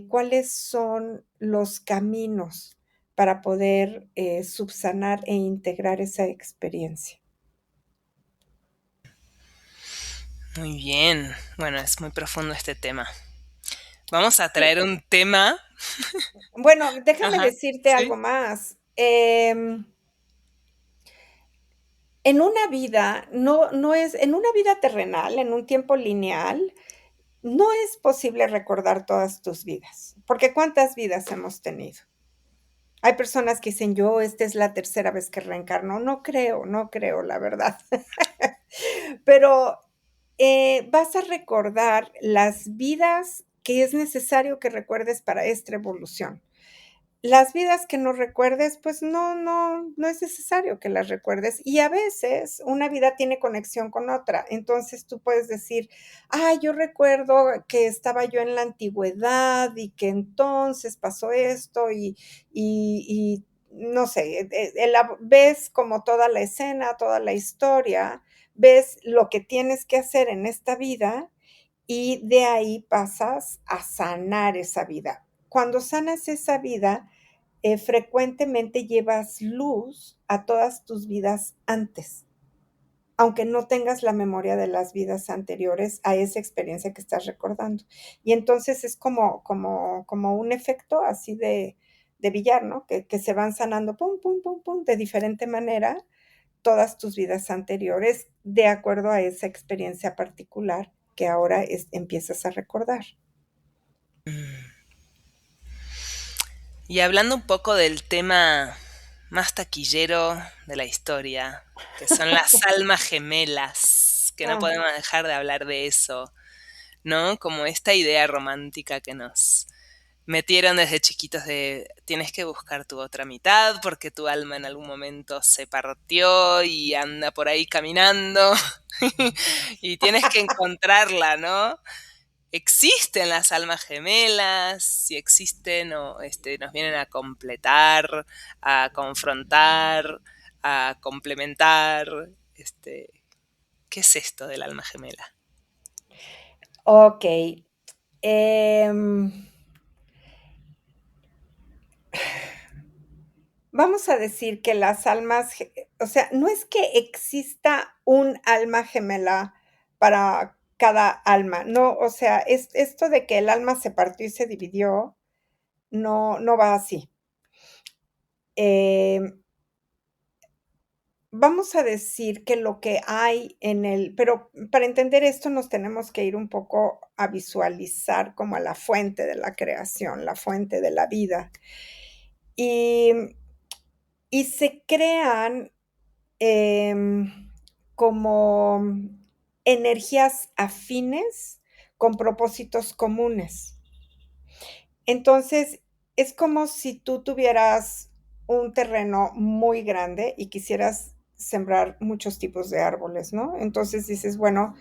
cuáles son los caminos para poder subsanar e integrar esa experiencia. Muy bien. Bueno, es muy profundo este tema. Vamos a Sí. traer un tema. Bueno, déjame Ajá, decirte sí. algo más. En una vida, no es en una vida terrenal, en un tiempo lineal, no es posible recordar todas tus vidas, porque ¿cuántas vidas hemos tenido? Hay personas que dicen: "Yo, esta es la tercera vez que reencarno". No creo, no creo, la verdad. Pero, vas a recordar las vidas que es necesario que recuerdes para esta evolución. Las vidas que no recuerdes, pues no es necesario que las recuerdes. Y a veces una vida tiene conexión con otra. Entonces tú puedes decir: "Ay, yo recuerdo que estaba yo en la antigüedad y que entonces pasó esto", y no sé, la ves como toda la escena, toda la historia, ves lo que tienes que hacer en esta vida y de ahí pasas a sanar esa vida. Cuando sanas esa vida, frecuentemente llevas luz a todas tus vidas antes, aunque no tengas la memoria de las vidas anteriores a esa experiencia que estás recordando. Y entonces es como un efecto así de billar, ¿no? Que se van sanando, pum, pum, pum, pum, de diferente manera todas tus vidas anteriores, de acuerdo a esa experiencia particular que ahora empiezas a recordar. Mm. Y hablando un poco del tema más taquillero de la historia, que son las almas gemelas, que no Ah, podemos dejar de hablar de eso, ¿no? Como esta idea romántica que nos metieron desde chiquitos de tienes que buscar tu otra mitad porque tu alma en algún momento se partió y anda por ahí caminando y tienes que encontrarla, ¿no? ¿Existen las almas gemelas? Si existen o nos vienen a completar, a confrontar, a complementar. ¿Qué es esto del alma gemela? okey. Em, Vamos a decir que las almas o sea, no es que exista un alma gemela para cada alma, no, o sea, esto de que el alma se partió y se dividió, no va así. Em, Vamos a decir que lo que hay en el pero para entender esto nos tenemos que ir un poco a visualizar como a la fuente de la creación, la fuente de la vida. Y y se crean, como energías afines con propósitos comunes. Entonces, es como si tú tuvieras un terreno muy grande y quisieras sembrar muchos tipos de árboles, ¿no? Entonces dices, bueno,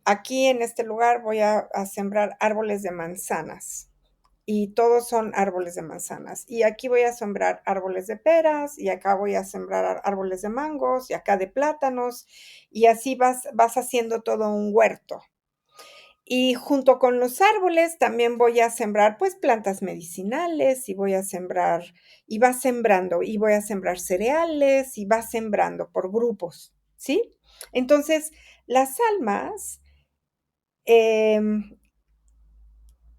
aquí en este lugar voy a sembrar árboles de manzanas y todos son árboles de manzanas. Y aquí voy a sembrar árboles de peras y acá voy a sembrar árboles de mangos y acá de plátanos y así vas haciendo todo un huerto. Y junto con los árboles también voy a sembrar, pues, plantas medicinales y voy a sembrar y vas sembrando, y voy a sembrar cereales y vas sembrando por grupos, ¿sí? Entonces, las almas, em,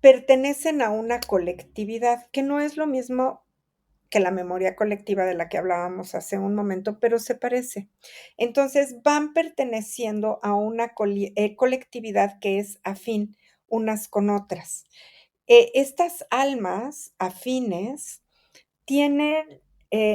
pertenecen a una colectividad, que no es lo mismo que la memoria colectiva de la que hablábamos hace un momento, pero se parece. Entonces, van perteneciendo a una colectividad que es afín unas con otras. Estas almas afines tienen,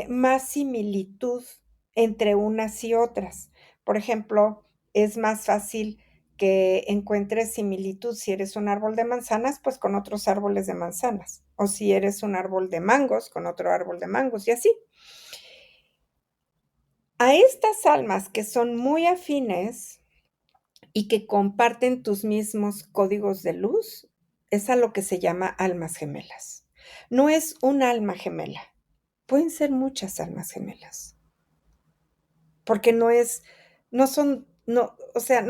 más similitud entre unas y otras. Por ejemplo, es más fácil que encuentres similitud si eres un árbol de manzanas, pues, con otros árboles de manzanas, o si eres un árbol de mangos, con otro árbol de mangos, y así. A estas almas que son muy afines y que comparten tus mismos códigos de luz, es a lo que se llama almas gemelas. No es un alma gemela, pueden ser muchas almas gemelas, porque no son, no, o sea,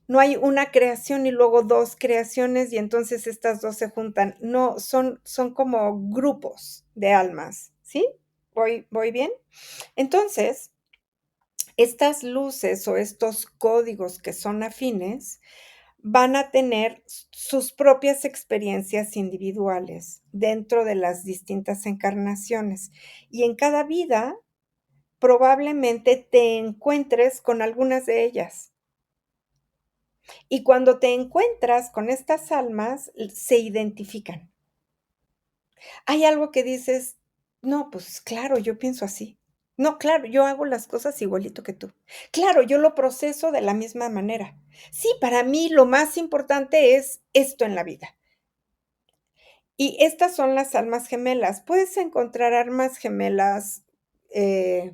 no hay una creación y luego 2 creaciones y entonces estas 2 se juntan. No, son como grupos de almas, ¿sí? ¿Voy bien? Entonces, Estas luces o estos códigos que son afines van a tener sus propias experiencias individuales dentro de las distintas encarnaciones. Y en cada vida probablemente te encuentres con algunas de ellas. Y cuando te encuentras con estas almas, se identifican. Hay algo que dices: "No, pues claro, yo pienso así. No, claro, yo hago las cosas igualito que tú. Claro, yo lo proceso de la misma manera. Sí, para mí lo más importante es esto en la vida". Y estas son las almas gemelas. Puedes encontrar almas gemelas,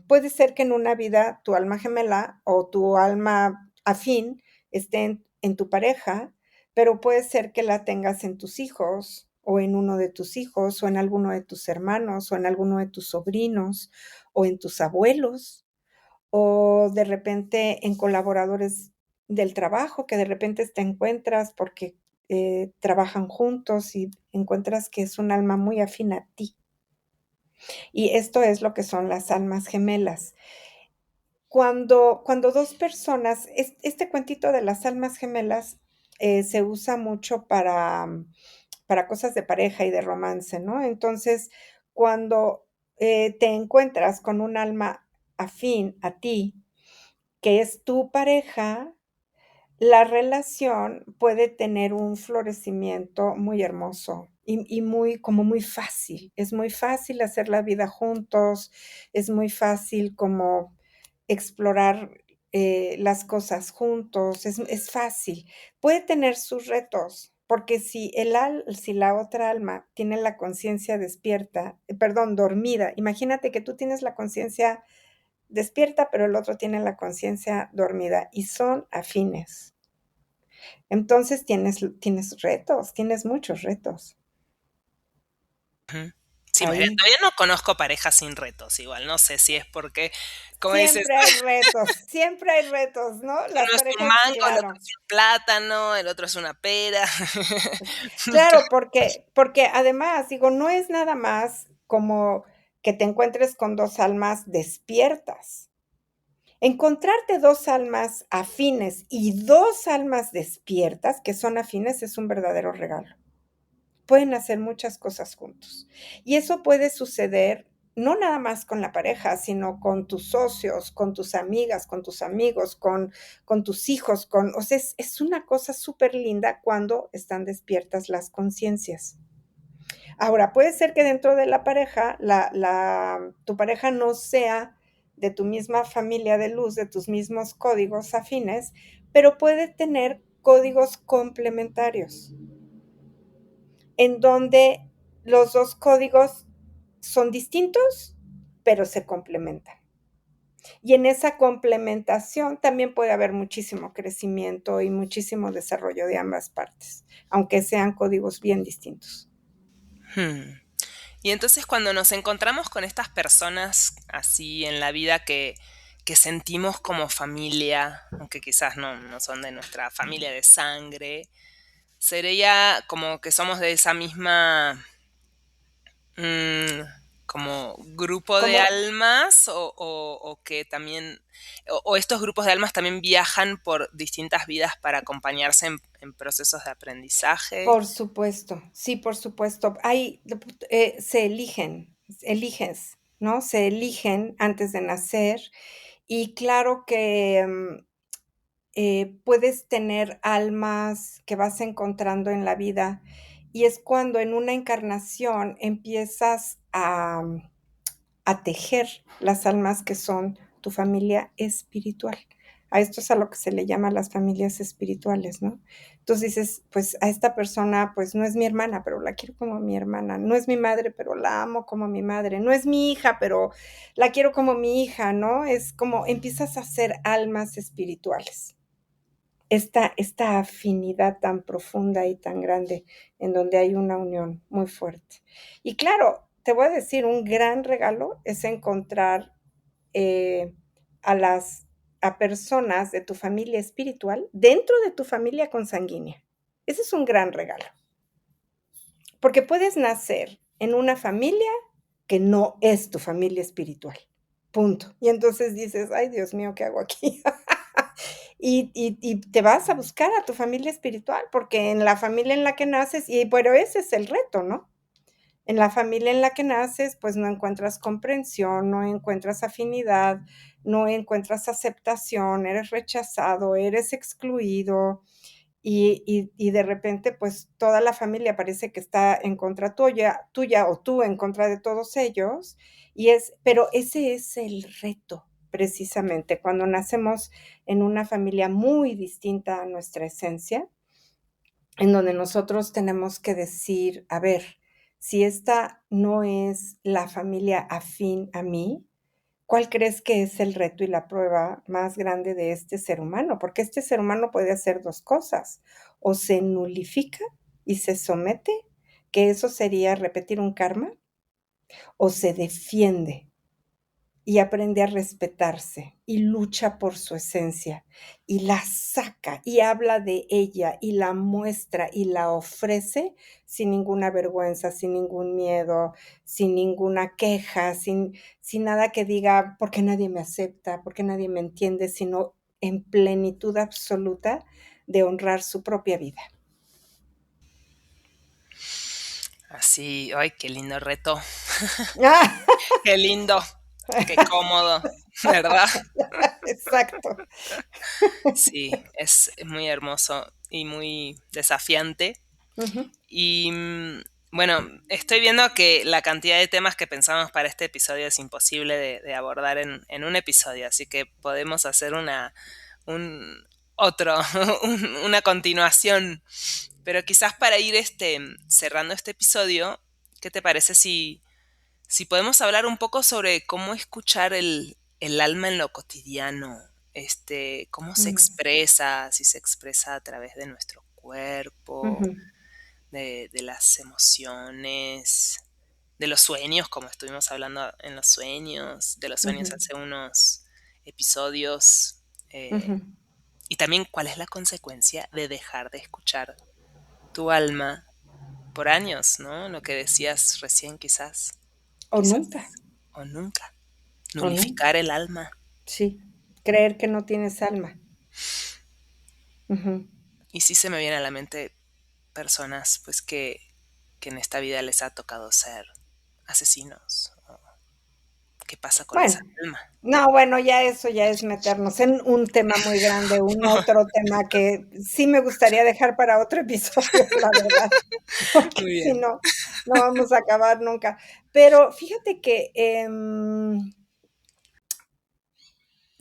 puede ser que en una vida tu alma gemela o tu alma afín esté en tu pareja, pero puede ser que la tengas en tus hijos, o en uno de tus hijos, o en alguno de tus hermanos, o en alguno de tus sobrinos, o en tus abuelos, o de repente en colaboradores del trabajo, que de repente te encuentras porque, trabajan juntos y encuentras que es un alma muy afín a ti. Y esto es lo que son las almas gemelas. Cuando 2 personas este cuentito de las almas gemelas, se usa mucho para cosas de pareja y de romance, ¿no? Entonces, cuando, te encuentras con un alma afín a ti, que es tu pareja, la relación puede tener un florecimiento muy hermoso y muy como muy fácil. Es muy fácil hacer la vida juntos, es muy fácil como explorar, las cosas juntos, es fácil. Puede tener sus retos, porque si la otra alma tiene la conciencia despierta, perdón, dormida, imagínate que tú tienes la conciencia despierta, pero el otro tiene la conciencia dormida y son afines. Entonces tienes retos, tienes muchos retos Ujú. Sí, más bien, ahí. todavía no conozco parejas sin retos igual, no sé si es porque, como dices, Siempre hay retos, ¿no? uno Las es un parejas, mango, el otro claro. es un plátano, el otro es una pera. Claro, porque además, digo, no es nada más como que te encuentres con 2 almas despiertas. Encontrarte 2 almas afines y 2 almas despiertas que son afines es un verdadero regalo. Pueden hacer muchas cosas juntos. Y eso puede suceder no nada más con la pareja, sino con tus socios, con tus amigas, con tus amigos, con tus hijos, o sea, es una cosa súper linda cuando están despiertas las conciencias. Ahora, puede ser que dentro de la pareja, tu pareja no sea de tu misma familia de luz, de tus mismos códigos afines, pero puede tener códigos complementarios en donde los 2 códigos son distintos, pero se complementan. Y en esa complementación también puede haber muchísimo crecimiento y muchísimo desarrollo de ambas partes, aunque sean códigos bien distintos. Hmm. Y entonces cuando nos encontramos con estas personas así en la vida que sentimos como familia, aunque quizás no son de nuestra familia de sangre, sería como que somos de esa misma, mm, como grupo Como de almas o que también, o estos grupos de almas también viajan por distintas vidas para acompañarse en procesos de aprendizaje. por supuesto, sí, por supuesto. Se eliges, ¿no? Se eligen antes de nacer y claro que, puedes tener almas que vas encontrando en la vida, y es cuando en una encarnación empiezas a tejer las almas que son tu familia espiritual. A esto es a lo que se le llama las familias espirituales, ¿no? Entonces dices, pues a esta persona, pues no es mi hermana, pero la quiero como mi hermana, no es mi madre, pero la amo como mi madre, no es mi hija, pero la quiero como mi hija, ¿no? Es como empiezas a ser almas espirituales. Esta afinidad tan profunda y tan grande en donde hay una unión muy fuerte. Y claro, te voy a decir, un gran regalo es encontrar, eh, a las a personas de tu familia espiritual dentro de tu familia consanguínea. Ese es un gran regalo, porque puedes nacer en una familia que no es tu familia espiritual. punto. Y entonces dices: "Ay, Dios mío, ¿qué hago aquí?". Y te vas a buscar a tu familia espiritual, porque en la familia en la que naces pero ese es el reto, ¿no? En la familia en la que naces, pues, no encuentras comprensión, no encuentras afinidad, no encuentras aceptación, eres rechazado, eres excluido, y de repente, pues, toda la familia parece que está en contra tuya o tú en contra de todos ellos, pero ese es el reto, precisamente, cuando nacemos en una familia muy distinta a nuestra esencia, en donde nosotros tenemos que decir: "A ver, si esta no es la familia afín a mí, ¿cuál crees que es el reto y la prueba más grande de este ser humano?". Porque este ser humano puede hacer 2 cosas, o se nulifica y se somete, que eso sería repetir un karma, o se defiende y aprende a respetarse, y lucha por su esencia, y la saca, y habla de ella, y la muestra, y la ofrece sin ninguna vergüenza, sin ningún miedo, sin ninguna queja, sin nada que diga: "¿Por qué nadie me acepta? ¿Por qué nadie me entiende?", sino en plenitud absoluta de honrar su propia vida. Así, ay, qué lindo reto, ¡Ah! qué lindo, qué cómodo, ¿verdad? Exacto. Sí, es muy hermoso y muy desafiante. Ujú, Y bueno, estoy viendo que la cantidad de temas que pensamos para este episodio es imposible de abordar en un episodio, así que podemos hacer un otro, una continuación. Pero quizás para ir cerrando este episodio, ¿qué te parece si podemos hablar un poco sobre cómo escuchar el alma en lo cotidiano? Cómo se mm, expresa, si se expresa a través de nuestro cuerpo, ujú, de las emociones, de los sueños, como estuvimos hablando en los sueños, de los ujú, sueños hace unos episodios, ujú. y también cuál es la consecuencia de dejar de escuchar tu alma por años, ¿no? Lo que decías recién O nunca, quizás, o nunca, o nunca. nulificar el alma. Sí, creer que no tienes alma. Ujú. Y sí se me viene a la mente personas, pues, que en esta vida les ha tocado ser asesinos. ¿Qué pasa con esa Bueno, alma? no, bueno, ya eso ya es meternos en un tema muy grande, un otro tema que sí me gustaría dejar para otro episodio, la verdad, porque Muy si bien. no, no vamos a acabar nunca. Pero fíjate que,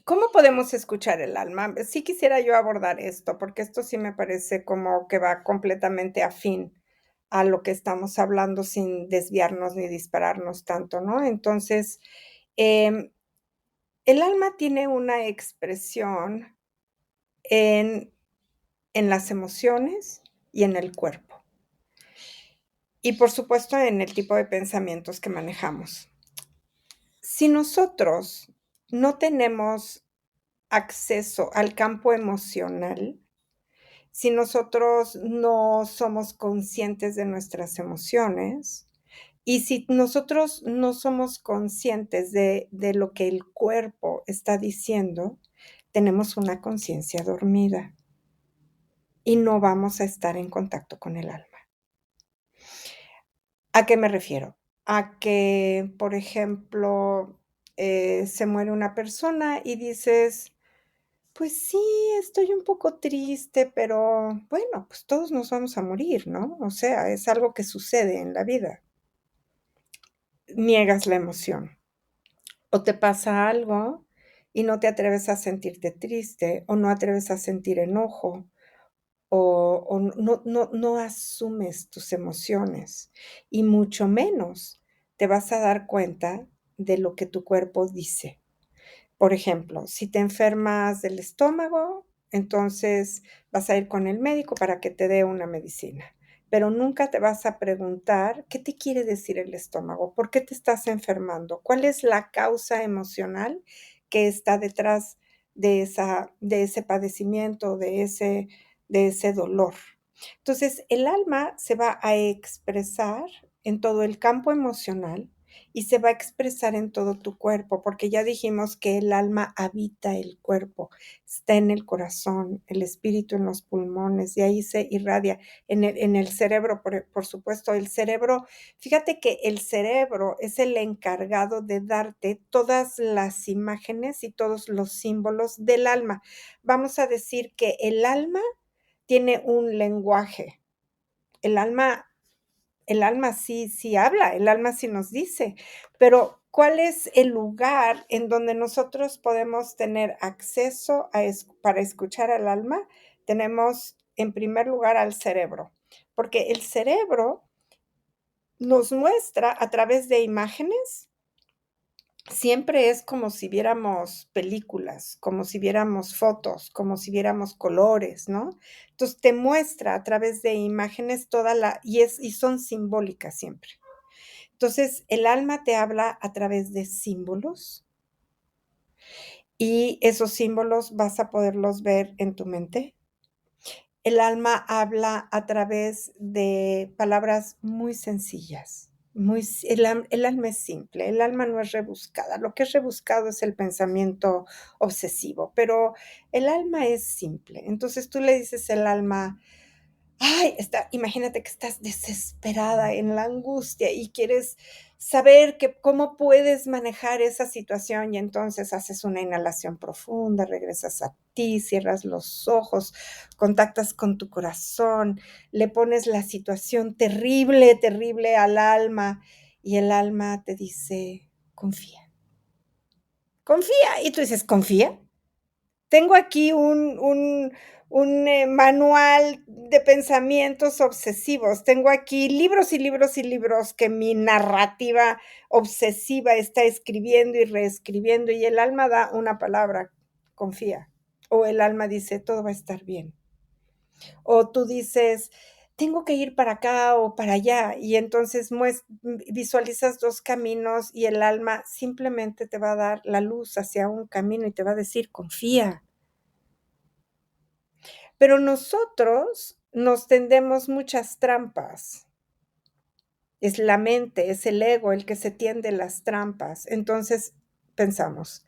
¿cómo podemos escuchar el alma? Sí quisiera yo abordar esto, porque esto sí me parece como que va completamente afín a lo que estamos hablando sin desviarnos ni dispararnos tanto, ¿no? Entonces, em, el alma tiene una expresión en las emociones y en el cuerpo, y por supuesto, en el tipo de pensamientos que manejamos. Si nosotros no tenemos acceso al campo emocional, si nosotros no somos conscientes de nuestras emociones, y si nosotros no somos conscientes de lo que el cuerpo está diciendo, tenemos una conciencia dormida y no vamos a estar en contacto con el alma. ¿A qué me refiero? A que, por ejemplo, se muere una persona y dices: "Pues sí, estoy un poco triste, pero bueno, pues todos nos vamos a morir, ¿no?". O sea, es algo que sucede en la vida. Niegas la emoción, o te pasa algo y no te atreves a sentirte triste, o no atreves a sentir enojo, o no asumes tus emociones, y mucho menos te vas a dar cuenta de lo que tu cuerpo dice. Por ejemplo, si te enfermas del estómago, entonces vas a ir con el médico para que te dé una medicina, pero nunca te vas a preguntar qué te quiere decir el estómago, por qué te estás enfermando, cuál es la causa emocional que está detrás de ese padecimiento, de ese dolor. Entonces, el alma se va a expresar en todo el campo emocional y se va a expresar en todo tu cuerpo, porque ya dijimos que el alma habita el cuerpo, está en el corazón, el espíritu en los pulmones, y ahí se irradia en el cerebro, por supuesto. El cerebro, fíjate que el cerebro es el encargado de darte todas las imágenes y todos los símbolos del alma. Vamos a decir que el alma tiene un lenguaje. El alma sí habla, el alma sí nos dice, pero ¿cuál es el lugar en donde nosotros podemos tener acceso para escuchar al alma? Tenemos, en primer lugar, al cerebro, porque el cerebro nos muestra a través de imágenes. Siempre es como si viéramos películas, como si viéramos fotos, como si viéramos colores, ¿no? Entonces, te muestra a través de imágenes toda la y son simbólicas siempre. Entonces, el alma te habla a través de símbolos y esos símbolos vas a poderlos ver en tu mente. El alma habla a través de palabras muy sencillas, el alma es simple, el alma no es rebuscada. Lo que es rebuscado es el pensamiento obsesivo, pero el alma es simple. Entonces, tú le dices al alma: "Ay, imagínate que estás desesperada en la angustia y quieres saber cómo puedes manejar esa situación", y entonces haces una inhalación profunda, regresas a ti, cierras los ojos, contactas con tu corazón, le pones la situación terrible, terrible al alma, y el alma te dice: "Confía, confía", y tú dices: "¿Confía?". Tengo aquí un manual de pensamientos obsesivos. Tengo aquí libros y libros y libros que mi narrativa obsesiva está escribiendo y reescribiendo, y el alma da una palabra: confía. O el alma dice: todo va a estar bien. O tú dices: tengo que ir para acá o para allá, y entonces visualizas 2 caminos y el alma simplemente te va a dar la luz hacia un camino y te va a decir: confía. Pero nosotros nos tendemos muchas trampas. Es la mente, es el ego el que se tiende las trampas. Entonces pensamos,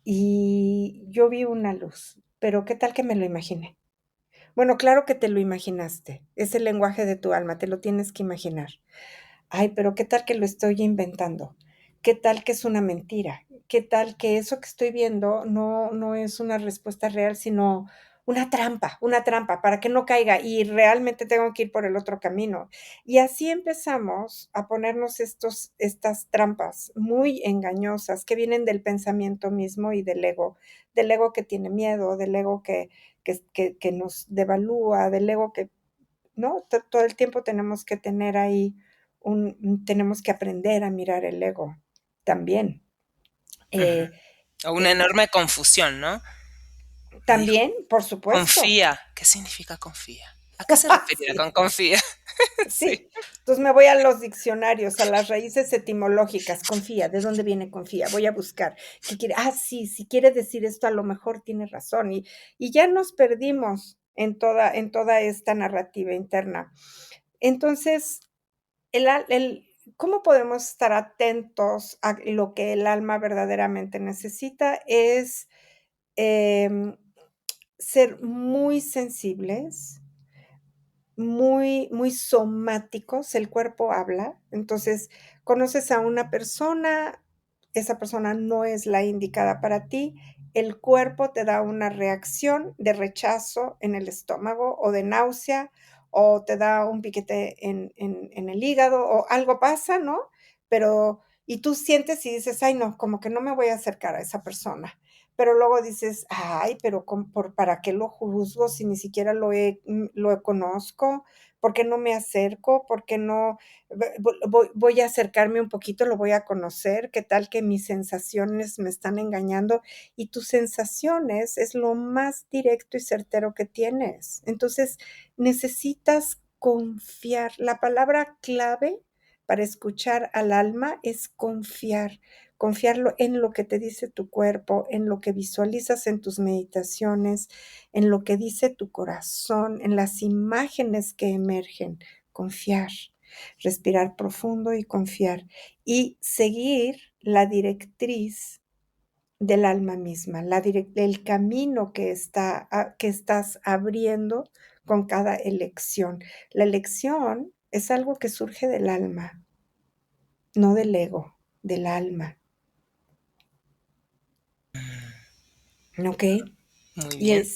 y yo vi una luz, pero ¿qué tal que me lo imaginé? Bueno, claro que te lo imaginaste. Es el lenguaje de tu alma, te lo tienes que imaginar. Ay, pero ¿qué tal que lo estoy inventando? ¿Qué tal que es una mentira? ¿Qué tal que eso que estoy viendo no es una respuesta real, sino una trampa para que no caiga y realmente tengo que ir por el otro camino? Y así empezamos a ponernos estas trampas muy engañosas que vienen del pensamiento mismo y del ego que tiene miedo, del ego que nos devalúa, del ego que, ¿no? Todo el tiempo tenemos que tener ahí tenemos que aprender a mirar el ego también. Ujú. Eh, O una eh, enorme confusión, ¿no? Me dijo, también, por supuesto. confía. ¿Qué significa confía? ¿A qué se referirá Sí, con confía? Sí. sí. Entonces me voy a los diccionarios, a las raíces etimológicas. Confía, ¿de dónde viene confía? Voy a buscar. ¿Qué quiere? Ah, sí, si quiere decir esto, a lo mejor tiene razón. Y ya nos perdimos en toda esta narrativa interna. Entonces, ¿cómo podemos estar atentos a lo que el alma verdaderamente necesita? Es em, ser muy sensibles, muy somáticos, el cuerpo habla. Entonces, conoces a una persona, esa persona no es la indicada para ti, el cuerpo te da una reacción de rechazo en el estómago o de náusea, o te da un piquete en el hígado, o algo pasa, ¿no? Pero y tú sientes y dices: "Ay, no, como que no me voy a acercar a esa persona". Pero luego dices: "Ay, pero ¿para qué lo juzgo si ni siquiera lo conozco? ¿Por qué no me acerco? ¿Por qué no voy a acercarme un poquito, lo voy a conocer? ¿Qué tal que mis sensaciones me están engañando?". Y tus sensaciones es lo más directo y certero que tienes. Entonces, necesitas confiar. La palabra clave para escuchar al alma es confiar. Confiarlo en lo que te dice tu cuerpo, en lo que visualizas en tus meditaciones, en lo que dice tu corazón, en las imágenes que emergen. Confiar. respirar profundo y confiar, y seguir la directriz del alma misma, el camino que estás abriendo con cada elección. La elección es algo que surge del alma, no del ego, del alma, ¿ok? Muy Y bien.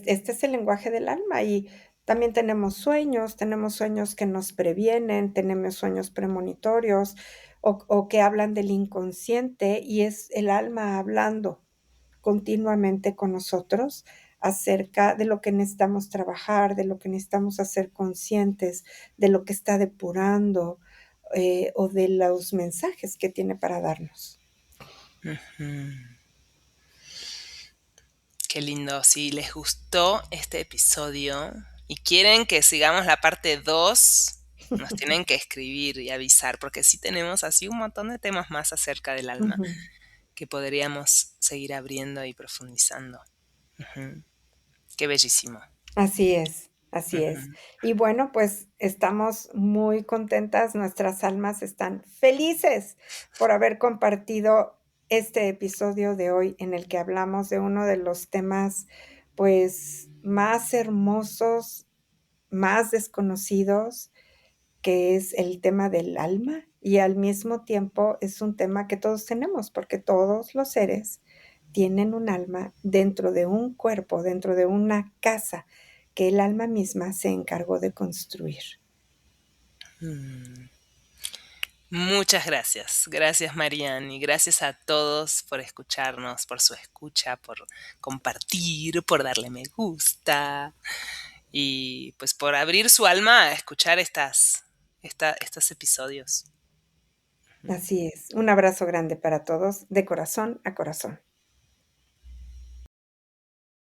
este es el lenguaje del alma, y también tenemos sueños que nos previenen, tenemos sueños premonitorios, o que hablan del inconsciente, y es el alma hablando continuamente con nosotros acerca de lo que necesitamos trabajar, de lo que necesitamos hacer conscientes, de lo que está depurando, o de los mensajes que tiene para darnos. Ujú. Qué lindo. Si les gustó este episodio y quieren que sigamos la parte 2, nos tienen que escribir y avisar, porque sí tenemos así un montón de temas más acerca del alma Ujú. que podríamos seguir abriendo y profundizando. Ujú. Qué bellísimo. Así es, así es. Ujú. Y bueno, pues estamos muy contentas, nuestras almas están felices por haber compartido este episodio de hoy en el que hablamos de uno de los temas, pues, más hermosos, más desconocidos, que es el tema del alma, y al mismo tiempo es un tema que todos tenemos, porque todos los seres tienen un alma dentro de un cuerpo, dentro de una casa que el alma misma se encargó de construir. Mm. Muchas gracias. Gracias, Marianne, y gracias a todos por escucharnos, por su escucha, por compartir, por darle me gusta y pues por abrir su alma a escuchar estos episodios. Así es. Un abrazo grande para todos, de corazón a corazón.